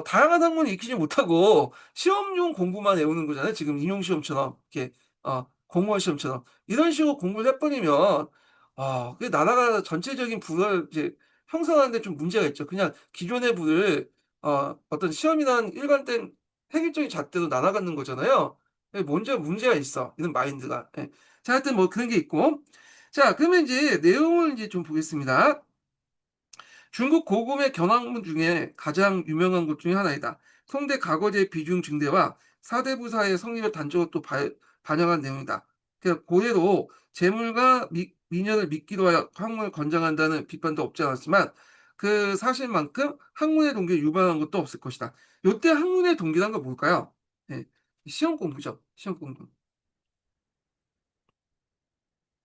다양한 학문을 익히지 못하고 시험용 공부만 외우는 거잖아요. 지금 임용 시험처럼 이렇게 공무원 시험처럼 이런 식으로 공부를 해 버리면 그게 나라가 전체적인 부를 이제 형성하는 데 좀 문제가 있죠. 그냥 기존의 부를 어떤 시험이란 일관된 획일적인 잣대로 날아가는 거잖아요. 예 문제가 있어. 이런 마인드가. 예. 자 하여튼 뭐 그런 게 있고. 자 그러면 인제 내용을 인제 좀 보겠습니다. 중국 고금의 견학문 중에 가장 유명한 것 중에 하나이다. 송대 가거제 비중 증대와 사대부사의 성립을 단적으로 또 반영한 내용이다. 그러니까 고대로 재물과 미녀를 믿기로 하여 학문을 권장한다는 비판도 없지 않았지만 그 사실만큼 학문의 동기에 유발한 것도 없을 것이다. 요때 학문의 동기란 건 뭘까요? 예. 시험 공부죠. 시험 공부.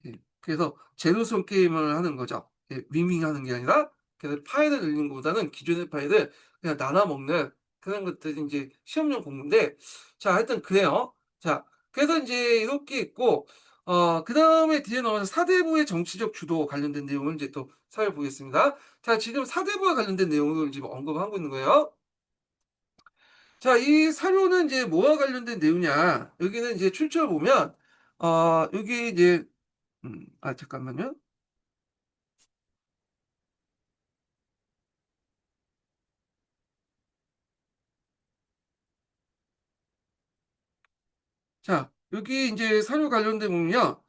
예. 그래서 제로섬 게임을 하는 거죠. 예 윈윈하는 게 아니라 그래서 파일을 늘리는 것보다는 기존의 파일을 그냥 나눠 먹는 그런 것들이 인제 시험용 공부인데 자 하여튼 그래요. 자 그래서 인제 이렇게 있고 그다음에 뒤에 넘어서 사대부의 정치적 주도 관련된 내용을 이제 또 살펴보겠습니다. 자, 지금 사대부와 관련된 내용을 지금 언급하고 있는 거예요. 자, 이 사료는 이제 뭐와 관련된 내용이냐? 여기는 이제 출처를 보면, 여기 이제, 잠깐만요. 자, 여기 이제 사료 관련된 부분이요.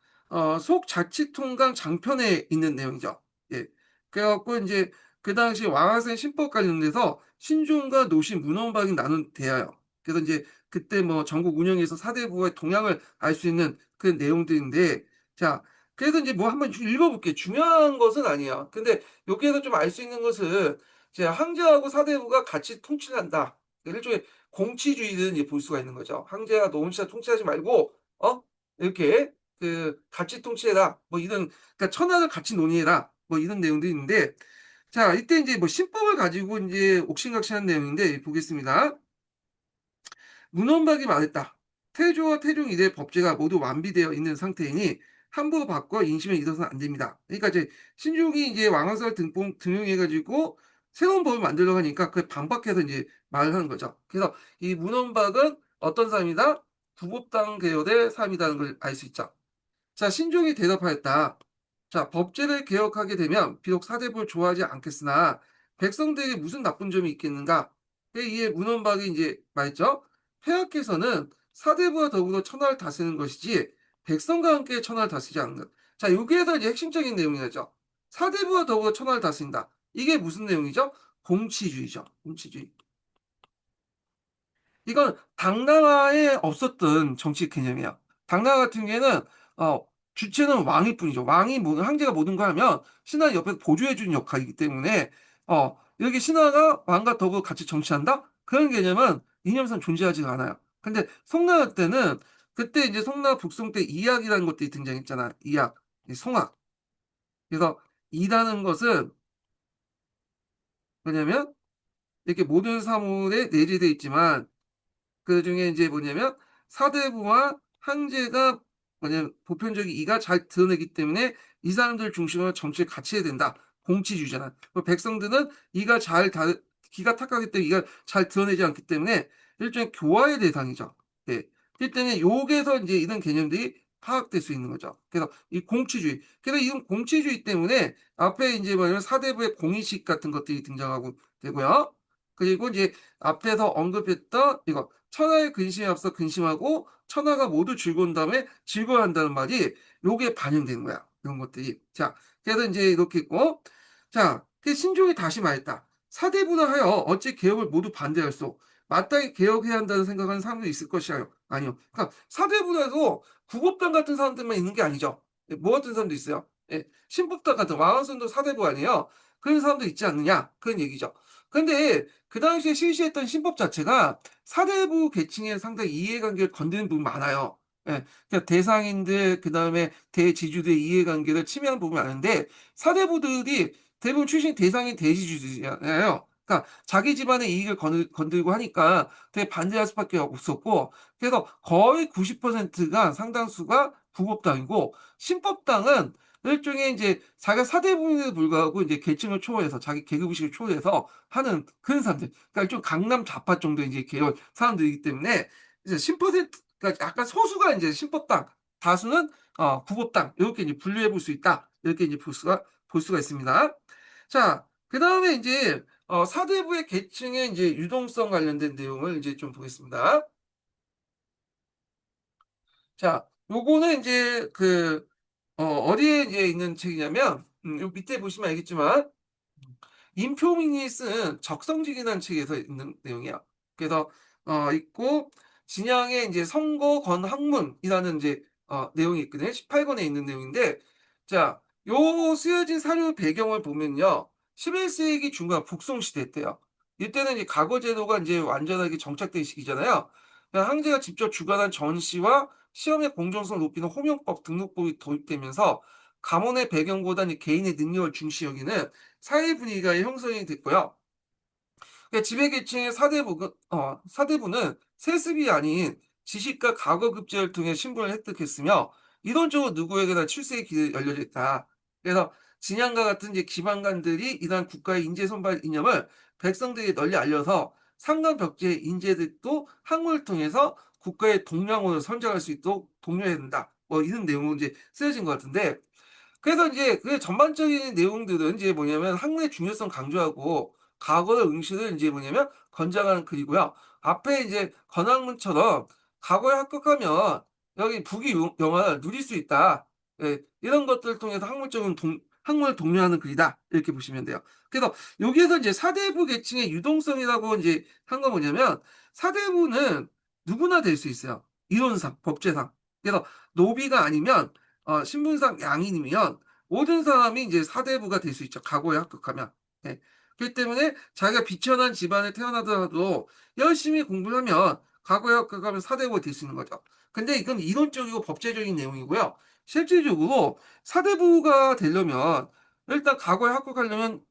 속자치통강 장편에 있는 내용이죠. 예. 그래갖고 이제 그 당시 왕한센 신법 관련돼서 신중과 노신 문헌박이 나눈 대하여. 그래서 이제 그때 뭐 전국 운영에서 사대부의 동향을 알 수 있는 그 내용들인데, 자, 그래서 이제 뭐 한번 읽어볼게요. 중요한 것은 아니에요. 근데 여기에서 좀 알 수 있는 것은 이제 황제하고 사대부가 같이 통치한다. 일종의 공치주의를 이제 볼 수가 있는 거죠. 황제가 너 혼자 통치하지 말고 이렇게 그 같이 통치해라. 뭐 이런 그러니까 천하를 같이 논의해라. 뭐 이런 내용도 있는데 자 이때 이제 뭐 신법을 가지고 이제 옥신각신한 내용인데 보겠습니다. 문헌박이 말했다. 태조와 태종 이래 법제가 모두 완비되어 있는 상태이니 함부로 바꿔 인심에 잃어서는 안 됩니다. 그러니까 이제 신종이 이제 왕왕설 등용해가지고 새로운 법을 만들려고 하니까 그 반박해서 이제 말을 하는 거죠. 그래서 이 문헌박은 어떤 사람이다? 구법당 계열의 사람이라는 걸 알 수 있죠. 자, 신종이 대답하였다. 자, 법제를 개혁하게 되면 비록 사대부를 좋아하지 않겠으나 백성들에게 무슨 나쁜 점이 있겠는가? 이에 문헌박이 이제 말했죠. 폐하께서는 사대부와 더불어 천하를 다스리는 것이지 백성과 함께 천하를 다스리지 않는 것. 자, 여기에서 이제 핵심적인 내용이죠. 사대부와 더불어 천하를 다스린다. 이게 무슨 내용이죠? 공치주의죠. 공치주의. 이건 당나라에 없었던 정치 개념이야. 당나라 같은 경우에는 주체는 왕일 뿐이죠. 왕이 황제가 모든 걸 하면 신하는 옆에서 보조해 주는 역할이기 때문에 이렇게 신하가 왕과 더불어 같이 정치한다? 그런 개념은 이념상 존재하지가 않아요. 근데 송나라 때는 그때 이제 송나라 북송 때 이학이라는 것들이 등장했잖아. 이학, 송학. 그래서 이라는 것은 뭐냐면 이렇게 모든 사물에 내재되어 있지만 그중에 이제 뭐냐면 사대부와 황제가 뭐냐면 보편적인 이가 잘 드러내기 때문에 이 사람들 중심으로 정치를 같이 해야 된다. 공치주의잖아. 백성들은 이가 기가 탁하기 때문에 이가 잘 드러내지 않기 때문에 일종의 교화의 대상이죠. 네. 그렇기 때문에 여기에서 이제 이런 개념들이 파악될 수 있는 거죠. 그래서 이 공치주의. 그래서 이 공치주의 때문에 앞에 이제 뭐냐면 사대부의 공의식 같은 것들이 등장하고 되고요. 그리고 이제 앞에서 언급했던 이거 천하의 근심에 앞서 근심하고 천하가 모두 즐거운 다음에 즐거워한다는 말이 요게 반영되는 거야. 이런 것들이. 자, 그래서 이제 이렇게 있고 자, 그 신종이 다시 말했다. 사대부나 하여 어찌 개혁을 모두 반대할 수 마땅히 개혁해야 한다는 생각하는 사람도 있을 것이요. 아니요. 그러니까 사대부에도 구법당 같은 사람들만 있는 게 아니죠. 예, 뭐 같은 사람도 있어요. 예, 신법당 같은 왕언선도 사대부 아니에요. 그런 사람도 있지 않느냐 그런 얘기죠. 근데 그 당시에 실시했던 신법 자체가 사대부 계층의 상당히 이해관계를 건드는 부분이 많아요. 예, 그러니까 대상인들 그다음에 대지주들의 이해관계를 침해하는 부분이 많은데 사대부들이 대부분 출신 대상인 대지주들이잖아요. 그러니까 자기 집안의 이익을 건들고 하니까 되게 반대할 수밖에 없었고 그래서 거의 90%가 상당수가 구법당이고 신법당은 일종의 이제 자기가 사대부인에도 불구하고 이제 계층을 초월해서 자기 계급의식을 초월해서 하는 그런 사람들. 그러니까 좀 강남 좌파 정도의 이제 계열 사람들이기 때문에 이제 10%, 그러니까 약간 소수가 이제 신법당, 다수는 구법당 이렇게 이제 분류해 볼 수 있다. 이렇게 이제 볼 수가 있습니다. 자, 그 다음에 이제 사대부의 계층의 이제 유동성 관련된 내용을 이제 좀 보겠습니다. 자, 요거는 이제 어디에 이제 있는 책이냐면, 요 밑에 보시면 알겠지만, 임표민이 쓴 적성직이라는 책에서 있는 내용이야. 그래서 있고 진양의 이제 선거 건학문이라는 이제 내용이 있거든요. 18권에 있는 내용인데 자, 요 쓰여진 사료 배경을 보면요. 11세기 중반 북송 시대 때요. 이때는 이제 과거 제도가 이제 완전하게 정착된 시기잖아요. 그러니까 황제가 직접 주관한 전시와 시험의 공정성을 높이는 호명법 등록법이 도입되면서 가문의 배경보다는 개인의 능력을 중시 여기는 사회 분위기가 형성이 됐고요. 그러니까 지배계층의 사대부는 세습이 아닌 지식과 과거급제를 통해 신분을 획득했으며 이론적으로 누구에게나 출세의 길이 열려져 있다. 그래서 진양과 같은 이제 기반관들이 이러한 국가의 인재 선발 이념을 백성들에게 널리 알려서 상관 벽지의 인재들도 학문을 통해서 국가의 동량원을 선정할 수 있도록 독려해야 된다. 뭐 이런 내용으로 이제 쓰여진 것 같은데, 그래서 이제 그 전반적인 내용들은 이제 뭐냐면 학문의 중요성 강조하고 과거의 응시를 이제 뭐냐면 권장하는 글이고요. 앞에 이제 권학문처럼 과거에 합격하면 여기 부귀 영화를 누릴 수 있다. 예, 이런 것들을 통해서 학문적인 학문을 독려하는 글이다. 이렇게 보시면 돼요. 그래서 여기에서 이제 사대부 계층의 유동성이라고 이제 한 건 뭐냐면, 사대부는 누구나 될 수 있어요. 이론상, 법제상. 그래서 노비가 아니면 신분상 양인이면 모든 사람이 이제 사대부가 될 수 있죠. 과거에 합격하면. 예. 그렇기 때문에 자기가 비천한 집안에 태어나더라도 열심히 공부를 하면 과거에 합격하면 사대부가 될 수 있는 거죠. 근데 이건 이론적이고 법제적인 내용이고요. 실질적으로 사대부가 되려면 일단 과거에 합격하려면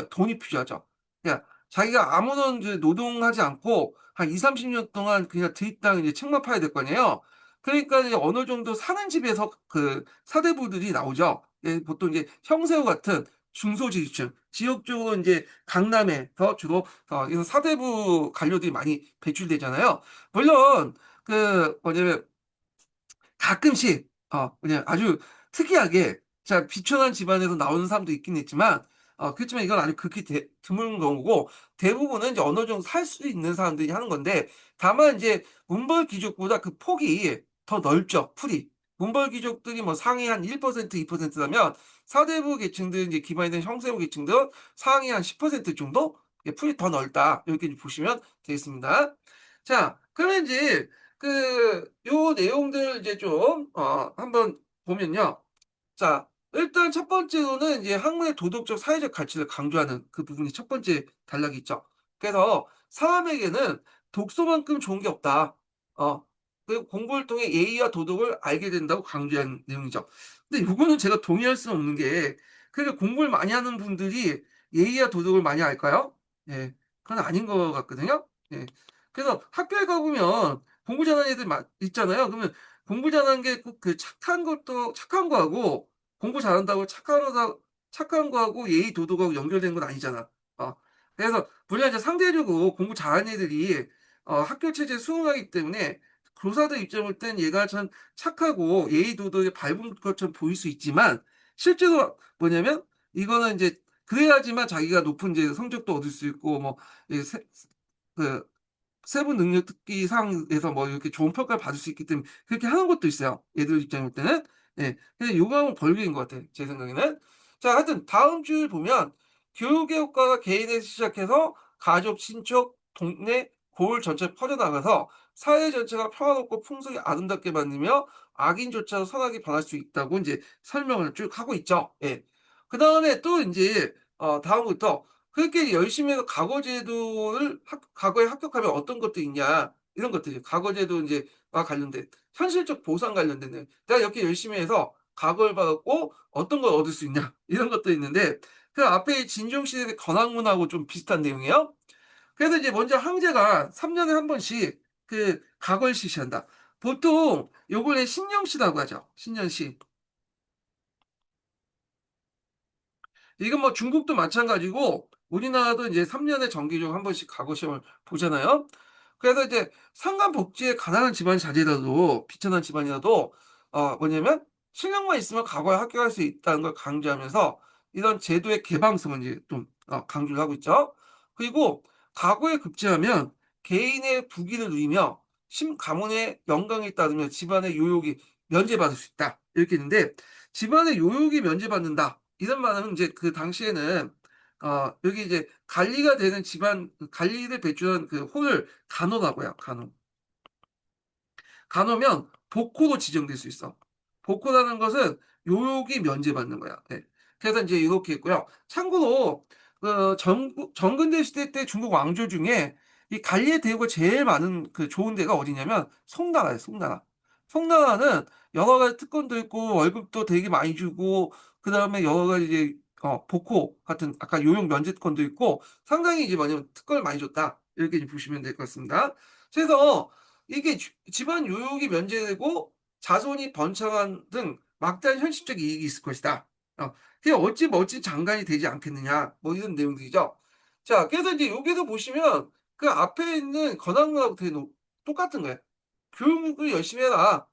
돈이 필요하죠. 그냥 자기가 아무런 이제 노동하지 않고 한 20-30년 동안 그냥 드립당 이제 책만 파야 될 거 아니에요. 그러니까 이제 어느 정도 사는 집에서 그 사대부들이 나오죠. 예, 보통 이제 형세호 같은 중소지주층, 지역적으로 이제 강남에서 주로 이런 사대부 관료들이 많이 배출되잖아요. 물론 그 뭐냐면 가끔씩 그냥 아주 특이하게 자 비천한 집안에서 나오는 사람도 있긴 있지만, 그렇지만 이건 아주 극히 드문 경우고, 대부분은 이제 어느 정도 살 수 있는 사람들이 하는 건데, 다만 이제 문벌 귀족보다 그 폭이 더 넓죠, 풀이. 문벌 귀족들이 뭐 상위 한 1% 2%라면 사대부 계층들 이제 기반이 된 형세부 계층들은 상위 한 10% 정도 풀이 더 넓다. 이렇게 보시면 되겠습니다. 자, 그러면 이제 요 내용들 이제 좀 한번 보면요. 자, 일단 첫 번째로는 이제 학문의 도덕적 사회적 가치를 강조하는 그 부분이 첫 번째 단락이 있죠. 그래서 사람에게는 독서만큼 좋은 게 없다. 어, 그리고 공부를 통해 예의와 도덕을 알게 된다고 강조한 내용이죠. 근데 요거는 제가 동의할 수는 없는 게, 그러니까 공부를 많이 하는 분들이 예의와 도덕을 많이 알까요? 예, 그건 아닌 것 같거든요. 예. 그래서 학교에 가보면 공부 잘하는 애들 있잖아요. 그러면 공부 잘하는 게 꼭 그 착한 것도 착한 거하고, 공부 잘한다고 착한 거하고 예의 도덕하고 연결되는 건 아니잖아. 어. 그래서 물론 이제 상대적으로 공부 잘하는 애들이 학교 체제에 수긍하기 때문에 교사들 입장을 볼 땐 얘가 참 착하고 예의 도덕에 밟은 것처럼 보일 수 있지만, 실제로 뭐냐면 이거는 이제 그래야지만 자기가 높은 이제 성적도 얻을 수 있고 뭐 이 그 세부 능력 특기 상에서 뭐 이렇게 좋은 평가를 받을 수 있기 때문에 그렇게 하는 것도 있어요, 애들 입장에 볼 때는. 예. 근데 요거하고는 벌교인 것 같아요, 제 생각에는. 자, 하여튼 다음 줄 보면 교육의 효과가 개인에서 시작해서 가족, 친척, 동네, 고을 전체에 퍼져나가서 사회 전체가 평화롭고 풍속이 아름답게 만들며 악인조차도 선하게 변할 수 있다고 인제 설명을 쭉 하고 있죠. 예. 그다음에 또 인제 다음부터 그렇게 열심히 해서 과거에 합격하면 어떤 것도 있냐, 이런 것들이죠. 과거제도 인제 관련된 현실적 보상 관련된 내용. 내가 이렇게 열심히 해서 과거를 받았고 어떤 걸 얻을 수 있냐, 이런 것도 있는데, 그 앞에 진종시대의 건학문하고 좀 비슷한 내용이에요. 그래서 이제 먼저 황제가 3 년에 한 번씩 그 과거를 시시한다. 보통 요걸 신령시라고 하죠. 신년시. 이건 뭐 중국도 마찬가지고 우리나라도 이제 3 년에 정기적으로 한 번씩 과거 시험을 보잖아요. 그래서 이제 상관 복지에 가난한 집안 자제라도 비천한 집안이라도 뭐냐면 실력만 있으면 과거에 합격할 수 있다는 걸 강조하면서 이런 제도의 개방성을 이제 좀 강조를 하고 있죠. 그리고 과거에 급제하면 개인의 부귀를 누리며 가문의 영광에 따르며 집안의 요욕이 면제받을 수 있다. 이렇게 있는데, 집안의 요욕이 면제받는다, 이런 말은 이제 그 당시에는 여기 이제 관리가 되는 집안 관리를 배출한 그 호를 간호라고 해요, 간호. 간호면 복호로 지정될 수 있어. 복호라는 것은 요역이 면제받는 거야. 예. 그래서 인제 요렇게 있고요. 참고로 정근대 시대 때 중국 왕조 중에 이 관리의 대우가 제일 많은 그 좋은 데가 어디냐면 송나라예요, 송나라. 송나라는 여러 가지 특권도 있고 월급도 되게 많이 주고, 그다음에 여러 가지 이제 복호 같은 아까 요역 면제권도 있고 상당히 이제 뭐냐면 특권을 많이 줬다, 이렇게 이제 보시면 될 것 같습니다. 그래서 이게 집안 요역이 면제되고 자손이 번창한 등 막대한 현실적 이익이 있을 것이다. 그게 어찌 멋진 장관이 되지 않겠느냐. 뭐 이런 내용들이죠. 자, 그래서 이제 여기서 보시면 그 앞에 있는 건학문하고 되게 똑같은 거예요. 교육을 열심히 해라.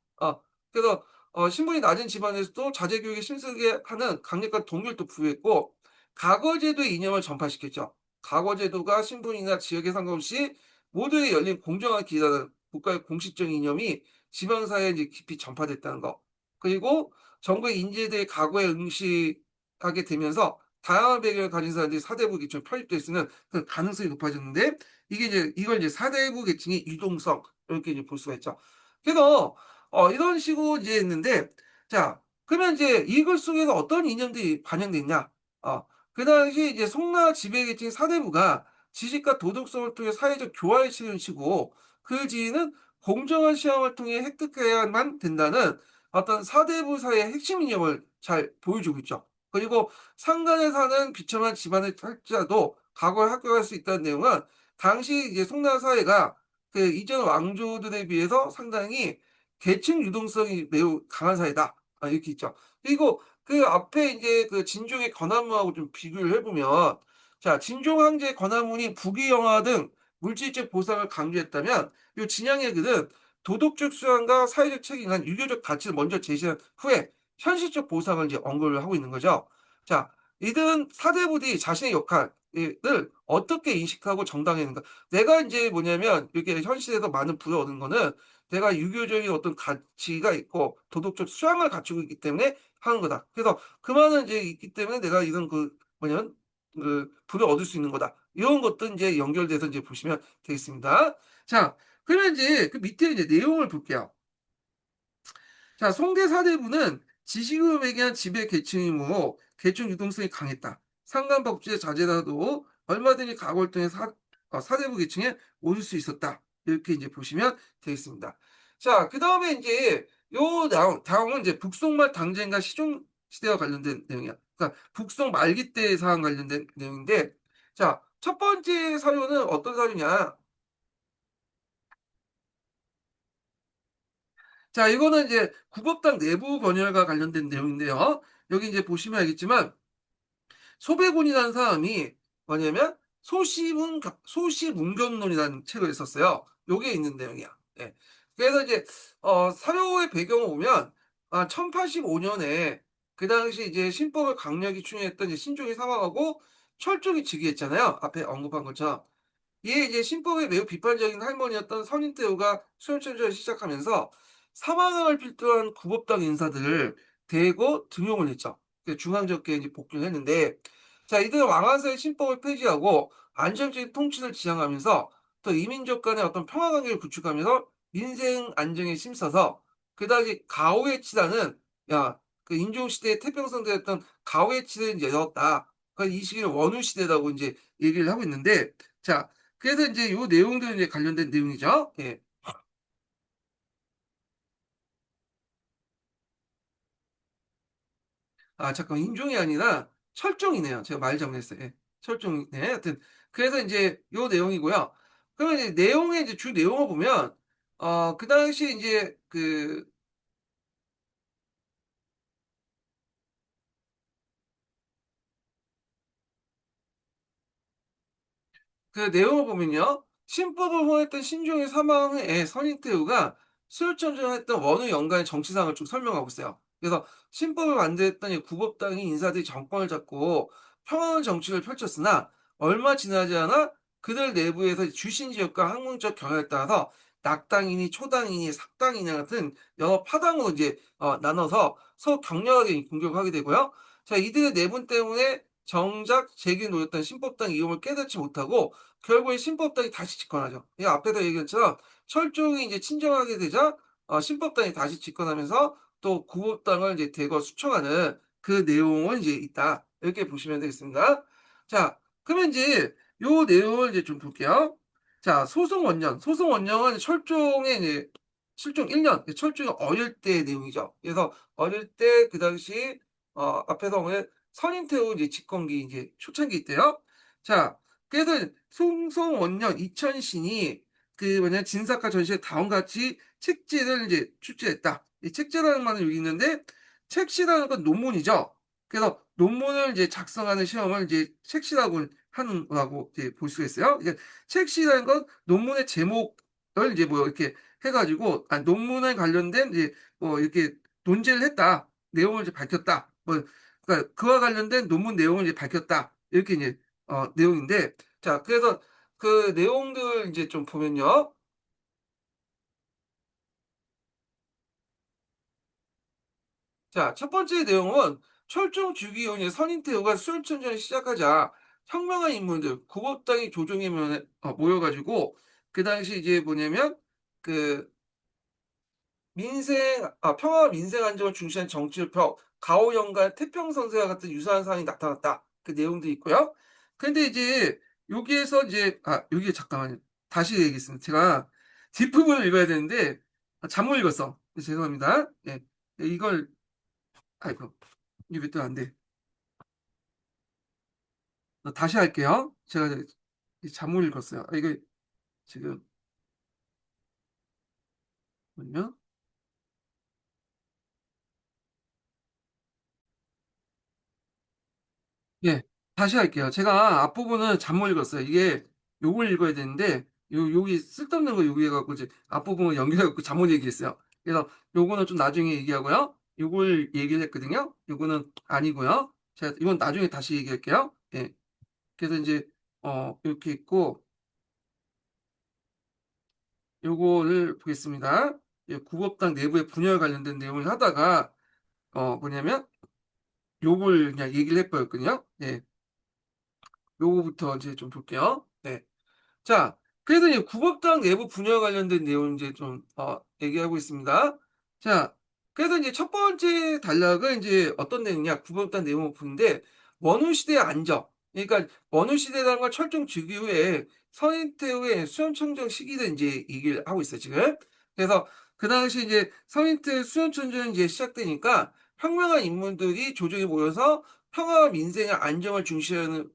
그래서 신분이 낮은 집안에서도 자제 교육에 힘쓰게 하는 강력한 동기를 부여했고 과거제도의 이념을 전파시켰죠. 과거제도가 신분이나 지역에 상관없이 모두에게 열린 공정한 기회라는 국가의 공식적인 이념이 지방사회에 이제 깊이 전파됐다는 거. 그리고 정부의 인재들의 과거에 응시하게 되면서 다양한 배경을 가진 사람들이 사대부 계층에 편입될 수 있는 그 가능성이 높아졌는데 이걸 이제 사대부 계층의 유동성 이렇게 이제 볼 수가 있죠. 그래서 이런 식으로 이제 했는데 자 그러면 이제 이글 속에서 어떤 이념들이 반영됐냐? 그 당시 이제 송나 지배계층 사대부가 지식과 도덕성을 통해 사회적 교화를 실현시고 그 지위는 공정한 시험을 통해 획득해야만 된다는 어떤 사대부 사회의 핵심 이념을 잘 보여주고 있죠. 그리고 상간에 사는 비참한 집안의 탈자도 과거에 합격할 수 있다는 내용은 당시 이제 송나 사회가 그 이전 왕조들에 비해서 상당히 계층 유동성이 매우 강한 사회다. 이렇게 있죠. 그리고 그 앞에 이제 그 진종의 건한문하고 좀 비교를 해보면 자 진종 황제의 건한문이 부귀영화 등 물질적 보상을 강조했다면 요 진양의 글은 도덕적 수양과 사회적 책임과 유교적 가치를 먼저 제시한 후에 현실적 보상을 이제 언급을 하고 있는 거죠. 자, 이들은 사대부들이 자신의 역할을 어떻게 인식하고 정당했는가. 내가 이제 뭐냐면 이렇게 현실에서 많은 부를 얻은 거는 내가 유교적인 어떤 가치가 있고 도덕적 수양을 갖추고 있기 때문에 하는 거다. 그래서 그 많은 이제 있기 때문에 내가 이런 그 뭐냐면 그 부를 얻을 수 있는 거다. 이런 것도 이제 연결돼서 이제 보시면 되겠습니다. 자, 그러면 이제 그 밑에 이제 내용을 볼게요. 자, 송대 사대부는 지식으로 매개한 지배 계층이므로 계층 유동성이 강했다. 상관법제의 자제라도 얼마든지 각오를 통해 사대부 계층에 오를 수 있었다. 이렇게 이제 보시면 되겠습니다. 자, 그 다음에 이제 다음은 이제 북송말 당쟁과 시종 시대와 관련된 내용이야. 그러니까 북송 말기 때 사안 관련된 내용인데, 자, 첫 번째 사료는 어떤 사료냐? 자, 이거는 이제 국업당 내부 번열과 관련된 내용인데요. 여기 이제 보시면 알겠지만 소배곤이라는 사람이 뭐냐면 소시문견론이라는 책을 썼어요. 요게 있는 내용이야. 예. 그래서 이제 사료의 배경을 보면 1085년에 그 당시 이제 신법을 강력히 추진했던 이제 신종이 사망하고 철종이 즉위했잖아요. 앞에 언급한 것처럼. 이에 이제 신법에 매우 비판적인 할머니였던 선인태후가 수용천전을 시작하면서 사망을 필두한 구법당 인사들을 대거 등용을 했죠. 중앙정계에 이제 복귀를 했는데, 자, 이들은 왕한서의 신법을 폐지하고 안정적인 통치를 지향하면서 또 이민족 간의 어떤 평화 관계를 구축하면서 민생 안정에 힘써서 그 당시 가오의 치라는 그 인종 시대의 태평성대였던 가오의 치를 이제 열었다. 그이 시기를 원우 시대라고 이제 얘기를 하고 있는데, 자, 그래서 이제 요 내용들은 이제 관련된 내용이죠. 예. 잠깐 인종이 아니라 철종이네요. 제가 말 잘못했어요. 예. 철종이네. 하여튼 그래서 이제 요 내용이고요. 그러면 이제 내용의 이제 주 내용을 보면 그 당시 이제 그 내용을 보면요. 신법을 호행했던 신종의 사망에 선인태후가 수요천전했던 원우 연간의 정치상을 쭉 설명하고 있어요. 그래서 신법을 만들었던 이 구법당이 인사들이 정권을 잡고 평화로운 정치를 펼쳤으나 얼마 지나지 않아 그들 내부에서 주신 지역과 학문적 경향에 따라서 낙당이니 초당이니 삭당이니 같은 여러 파당으로 이제 나눠서 서로 격렬하게 공격을 하게 되고요. 자, 이들의 내분 때문에 정작 제기 노렸던 신법당 이용을 깨닫지 못하고 결국에 신법당이 다시 집권하죠. 이 앞에서 얘기한 것처럼 철종이 이제 친정하게 되자 신법당이 다시 집권하면서 또 구법당을 이제 대거 수청하는 그 내용은 이제 있다. 이렇게 보시면 되겠습니다. 자, 그러면 이제 요 내용을 이제 좀 볼게요. 자, 소송원년. 소송원년은 철종의 이제 실종 1년, 철종이 어릴 때의 내용이죠. 그래서 어릴 때 그 당시 앞에서 보면 선인태후 이제 집권기 이제 초창기 때요. 자, 그래서 송송원년 이천신이 뭐냐 진사과 전시에 다음과 같이 책지를 이제 출제했다. 이 책지라는 말은 여기 있는데 책시라는 건 논문이죠. 그래서 논문을 이제 작성하는 시험을 이제 책시라고 하는 거라고 이제 볼 수가 있어요. 이게 책시라는 건 논문의 제목을 이제 뭐 이렇게 해 가지고 논문에 관련된 이제 뭐 이렇게 논제를 했다. 내용을 이제 밝혔다. 뭐 그러니까 그와 관련된 논문 내용을 이제 밝혔다. 이렇게 이제 내용인데 자 그래서 그 내용들 이제 좀 보면요. 자, 첫 번째 내용은 철종 주기운의 선인태후가 수렴천전을 시작하자 혁명한 인물들, 구법당이 조정에 모여가지고 그 당시 이제 뭐냐면 그 평화와 민생 안정을 중시한 정치를 펴 가오연간 태평선세와 같은 유사한 사안이 나타났다. 그 내용도 있고요. 근데 이제 여기에서 이제 여기 잠깐만요. 다시 얘기했습니다. 제가 뒷부분을 읽어야 되는데 잘못 읽었어. 죄송합니다. 예. 이걸 아이고 이게 왜 또 안 돼. 다시 할게요. 제가 잘못 읽었어요. 이거 지금 뭐냐? 예. 다시 할게요. 제가 앞부분은 잘못 읽었어요. 이게 요걸 읽어야 되는데 여기 쓸데없는 거 여기 해 갖고 이제 앞부분을 연결해 갖고 잘못 얘기했어요. 그래서 요거는 좀 나중에 얘기하고요. 요걸 얘기를 했거든요. 요거는 아니고요. 제가 이건 나중에 다시 얘기할게요. 예. 그래서 인제 이렇게 있고 요거를 보겠습니다. 예 구법당 내부의 분열 관련된 내용을 하다가 뭐냐면 요걸 그냥 얘기를 해 버렸거든요. 예. 요거부터 이제 좀 볼게요. 네. 자, 그래서 이제 구법당 내부 분열 관련된 내용 이제 좀 얘기하고 있습니다. 자, 그래서 이제 첫 번째 단락은 이제 어떤 내용이냐? 구법당 내용을 보는데 원후 시대의 안정. 그러니까 원후 시대라는 건 철종 즉위 후에 선인태 후에 수연청정 시기를 이제 얘기를 하고 있어요, 지금. 그래서 그 당시 이제 선인태 수연청정이 이제 시작되니까 혁명한 인물들이 조정에 모여서 평화와 민생의 안정을 중시하는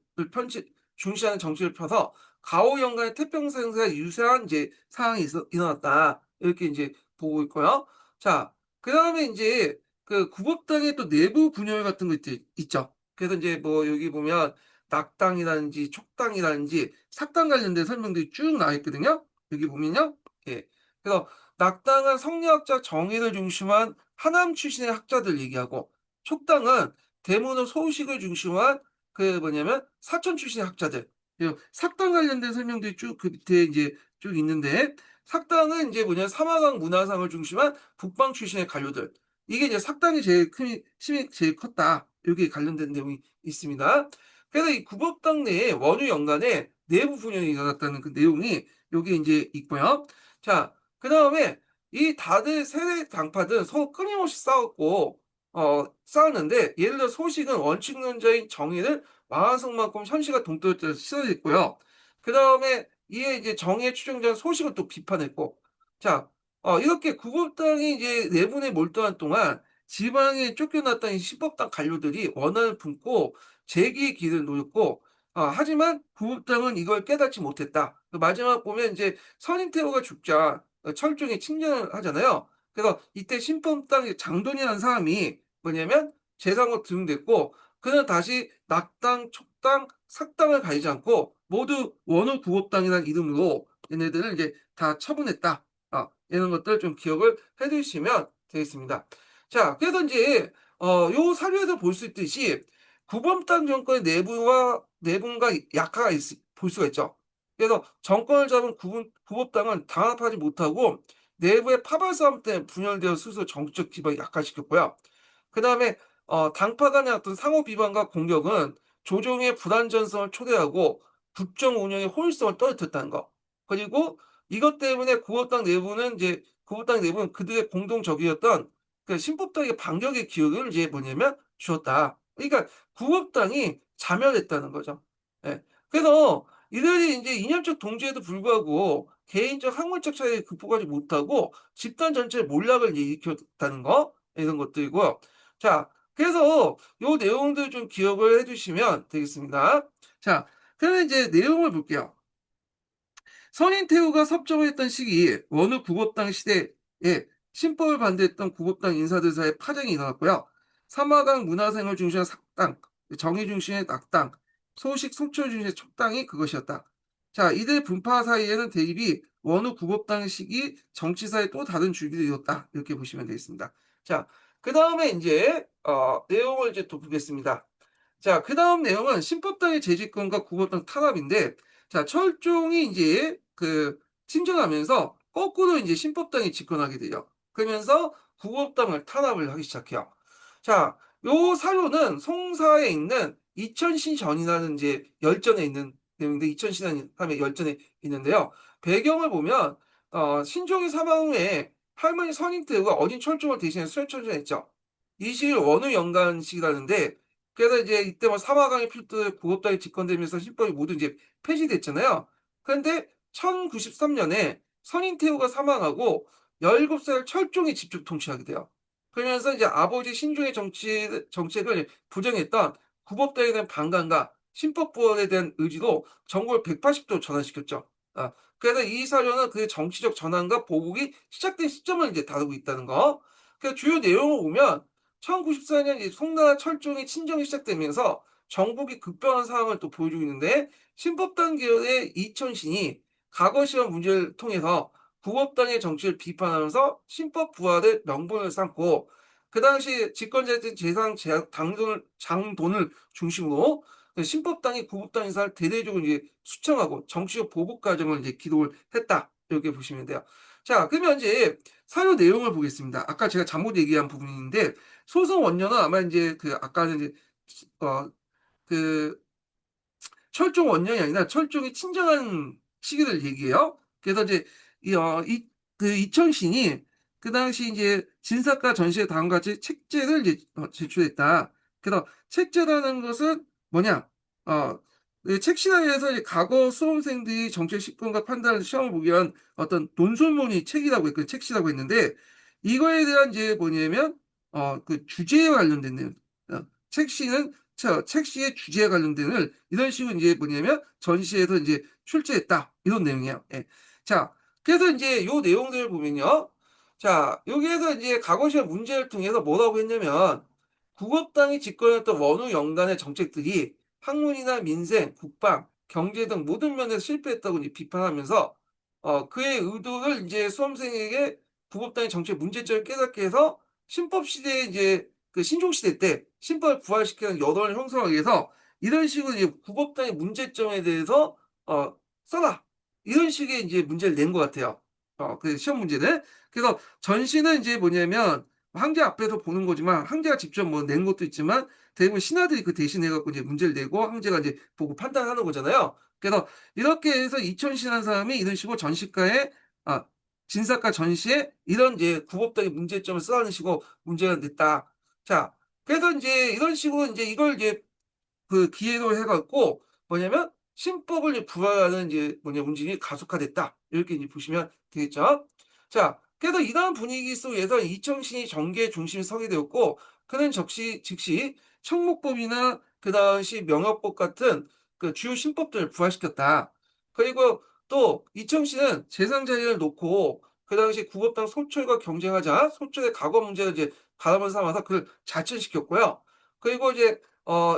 정치를 펴서 가오연간의 태평성세가 유사한 이제 상황이 일어났다. 이렇게 이제 보고 있고요. 자, 그다음에 이제 그 구법당의 또 내부 분열 같은 것들 있죠. 그래서 이제 뭐 여기 보면 낙당이라든지 촉당이라든지 삭당 관련된 설명들이 쭉 나와 있거든요. 여기 보면요. 예. 그래서 낙당은 성리학자 정의를 중심한 하남 출신의 학자들 얘기하고 촉당은 대문호 소식을 중심한 뭐냐면 사천 출신의 학자들 삭당 관련된 설명들이 쭉 그 밑에 이제 쭉 있는데 삭당은 이제 뭐냐 사마강 문화상을 중심한 북방 출신의 관료들 이게 이제 삭당이 제일 큰 힘이 제일 컸다. 여기 관련된 내용이 있습니다. 그래서 이 구법당 내에 원유 연간에 내부 분열이 일어났다는 그 내용이 여기 이제 있고요. 자, 그 다음에 이 다들 세대 당파들 서로 끊임없이 싸웠는데 예를 들어 소식은 원칙론자인 정의를 마하성만큼 현실과 동떨어져서 씻어냈고요. 그 다음에 이에 이제 정의의 추종자는 소식을 또 비판했고, 자, 이렇게 구법당이 이제 내분에 몰두한 동안 지방에 쫓겨났던 이 신법당 관료들이 원한을 품고 재기의 길을 놓였고, 하지만 구법당은 이걸 깨닫지 못했다. 그 마지막 보면 이제 선인태후가 죽자 철종이 침전을 하잖아요. 그래서 이때 신법당 장돈이라는 사람이 뭐냐면 재상으로 등극됐고 그는 다시 낙당, 촉당, 삭당을 가리지 않고 모두 원후 구법당이라는 이름으로 얘네들을 이제 다 처분했다. 이런 것들 좀 기억을 해 두시면 되겠습니다. 자, 그래서 이제 요 사료에서 볼 수 있듯이 구법당 정권의 내분과 약화가 볼 수가 있죠. 그래서 정권을 잡은 구법당은 단합하지 못하고 내부의 파벌 싸움 때문에 분열되어 스스로 정치적 기반을 약화시켰고요. 그다음에 당파 간의 어떤 상호 비방과 공격은 조정의 불안전성을 초래하고 국정 운영의 효율성을 떨어뜨렸다는 거. 그리고 이것 때문에 구법당 내부는 그들의 공동 적이었던 그 신법당의 반격의 기회를 이제 뭐냐면 주었다. 그러니까 구법당이 자멸했다는 거죠. 예. 그래서 이들이 인제 이념적 동지에도 불구하고 개인적 학문적 차이를 극복하지 못하고 집단 전체의 몰락을 일으켰다는 거 이런 것들이고요. 자, 그래서 요 내용들 좀 기억을 해 두시면 되겠습니다. 자, 그러면 이제 내용을 볼게요. 선인태후가 섭정을 했던 시기 원우 구법당 시대에 신법을 반대했던 구법당 인사들 사이에 파장이 일어났고요. 삼화강 문화생을 중심한 삭당, 정의 중심의 낙당, 소식 속초 중심의 촉당이 그것이었다. 자, 이들 분파 사이에는 대립이 원우 구법당 시기 정치사의 또 다른 줄기를 이뤘다. 이렇게 보시면 되겠습니다. 자, 그 다음에 이제 내용을 이제 또 보겠습니다. 자, 그 다음 내용은 신법당의 재집권과 구법당 탄압인데, 자, 철종이 이제 침전하면서 거꾸로 이제 신법당이 집권하게 돼요. 그러면서 구법당을 탄압을 하기 시작해요. 자, 요 사료는 송사에 있는 이천시전이라는 이제 열전에 있는 내용인데, 이천시라는 열전에 있는데요. 배경을 보면 신종이 사망 후에 할머니 선인태후가 어린 철종을 대신해 수행천전했죠. 이 시기를 원후 연간식이라는데, 그래서 이제 이때 뭐 사마강의 필두에 구법당이 집권되면서 신법이 모두 이제 폐지됐잖아요. 그런데 1093년에 선인태후가 사망하고 17살 철종이 집중 통치하게 돼요. 그러면서 이제 아버지 신종의 정책을 부정했던 구법당에 대한 반감과 신법 부활에 대한 의지로 정국을 180도 전환시켰죠. 그래서 이 사료는 그 정치적 전환과 보복이 시작된 시점을 이제 다루고 있다는 거. 그 주요 내용을 보면 1094년 송나라 철종의 친정이 시작되면서 정복이 급변한 상황을 또 보여주고 있는데, 신법당 계열의 이천신이 과거 시험 문제를 통해서 구법당의 정치를 비판하면서 신법 부활의 명분을 삼고, 그 당시 집권자였던 장돈을 중심으로 신법당이 구법당 인사를 대대적으로 이제 수청하고 정치적 보복 과정을 이제 기록을 했다. 이렇게 보시면 돼요. 자, 그러면 이제 사료 내용을 보겠습니다. 아까 제가 잘못 얘기한 부분인데, 소송 원료는 아마 이제 아까는 이제 어 그 철종 원년이 아니라 철종이 친정한 시기를 얘기해요. 그래서 이제 이천신이 그 당시 이제 진사과 전시회 다음과 같이 책제를 이제 제출했다. 그래서 책제라는 것은 뭐냐? 책시나에서 과거 수험생들이 정책 식견과 판단을 시험을 보기 위한 어떤 논술문이 책이라고 했고 책시라고 했는데, 이거에 대한 이제 뭐냐면 주제에 관련된 내용. 책시는 책시의 주제에 관련된 이런 식으로 이제 뭐냐면 전시에서 이제 출제했다 이런 내용이에요. 예. 자, 그래서 이제 요 내용들을 보면요. 자, 여기에서 이제 과거 시험 문제를 통해서 뭐라고 했냐면, 국업당이 집권했던 원후 연간의 정책들이 학문이나 민생, 국방, 경제 등 모든 면에서 실패했다고 이제 비판하면서 그의 의도를 이제 수험생에게 국업당의 정책 문제점을 깨닫게 해서 신법 시대에 이제 신종 시대 때 신법을 부활시키는 여론을 형성하기 위해서 이런 식으로 이제 국업당의 문제점에 대해서 써라, 이런 식의 이제 문제를 낸 것 같아요. 그 시험 문제는. 그래서 전시는 이제 뭐냐면 황제 앞에서 보는 거지만 황제가 직접 뭐 낸 것도 있지만 대부분 신하들이 그 대신해 갖고 이제 문제를 내고 황제가 이제 보고 판단하는 거잖아요. 그래서 이렇게 해서 이천신한 사람이 이런 식으로 전시가에 아 진사과 전시에 이런 이제 구법당의 문제점을 써라는 식으로 문제가 냈다. 자, 그래서 이제 이런 식으로 이제 이걸 이제 기회로 해갖고 뭐냐면 신법을 이제 부활하는 이제 움직임이 가속화됐다. 이렇게 이제 보시면 되겠죠. 자, 그래서 이러한 분위기 속에서 이청신이 정계 중심에 서게 되었고, 그는 즉시 청목법이나 그 당시 명역법 같은 그 주요 신법들을 부활시켰다. 그리고 또 이청신은 재상 자리를 놓고 그 당시 구법당 소철과 경쟁하자 소철의 과거 문제를 이제 바라본 삼아서 그를 자천시켰고요. 그리고 이제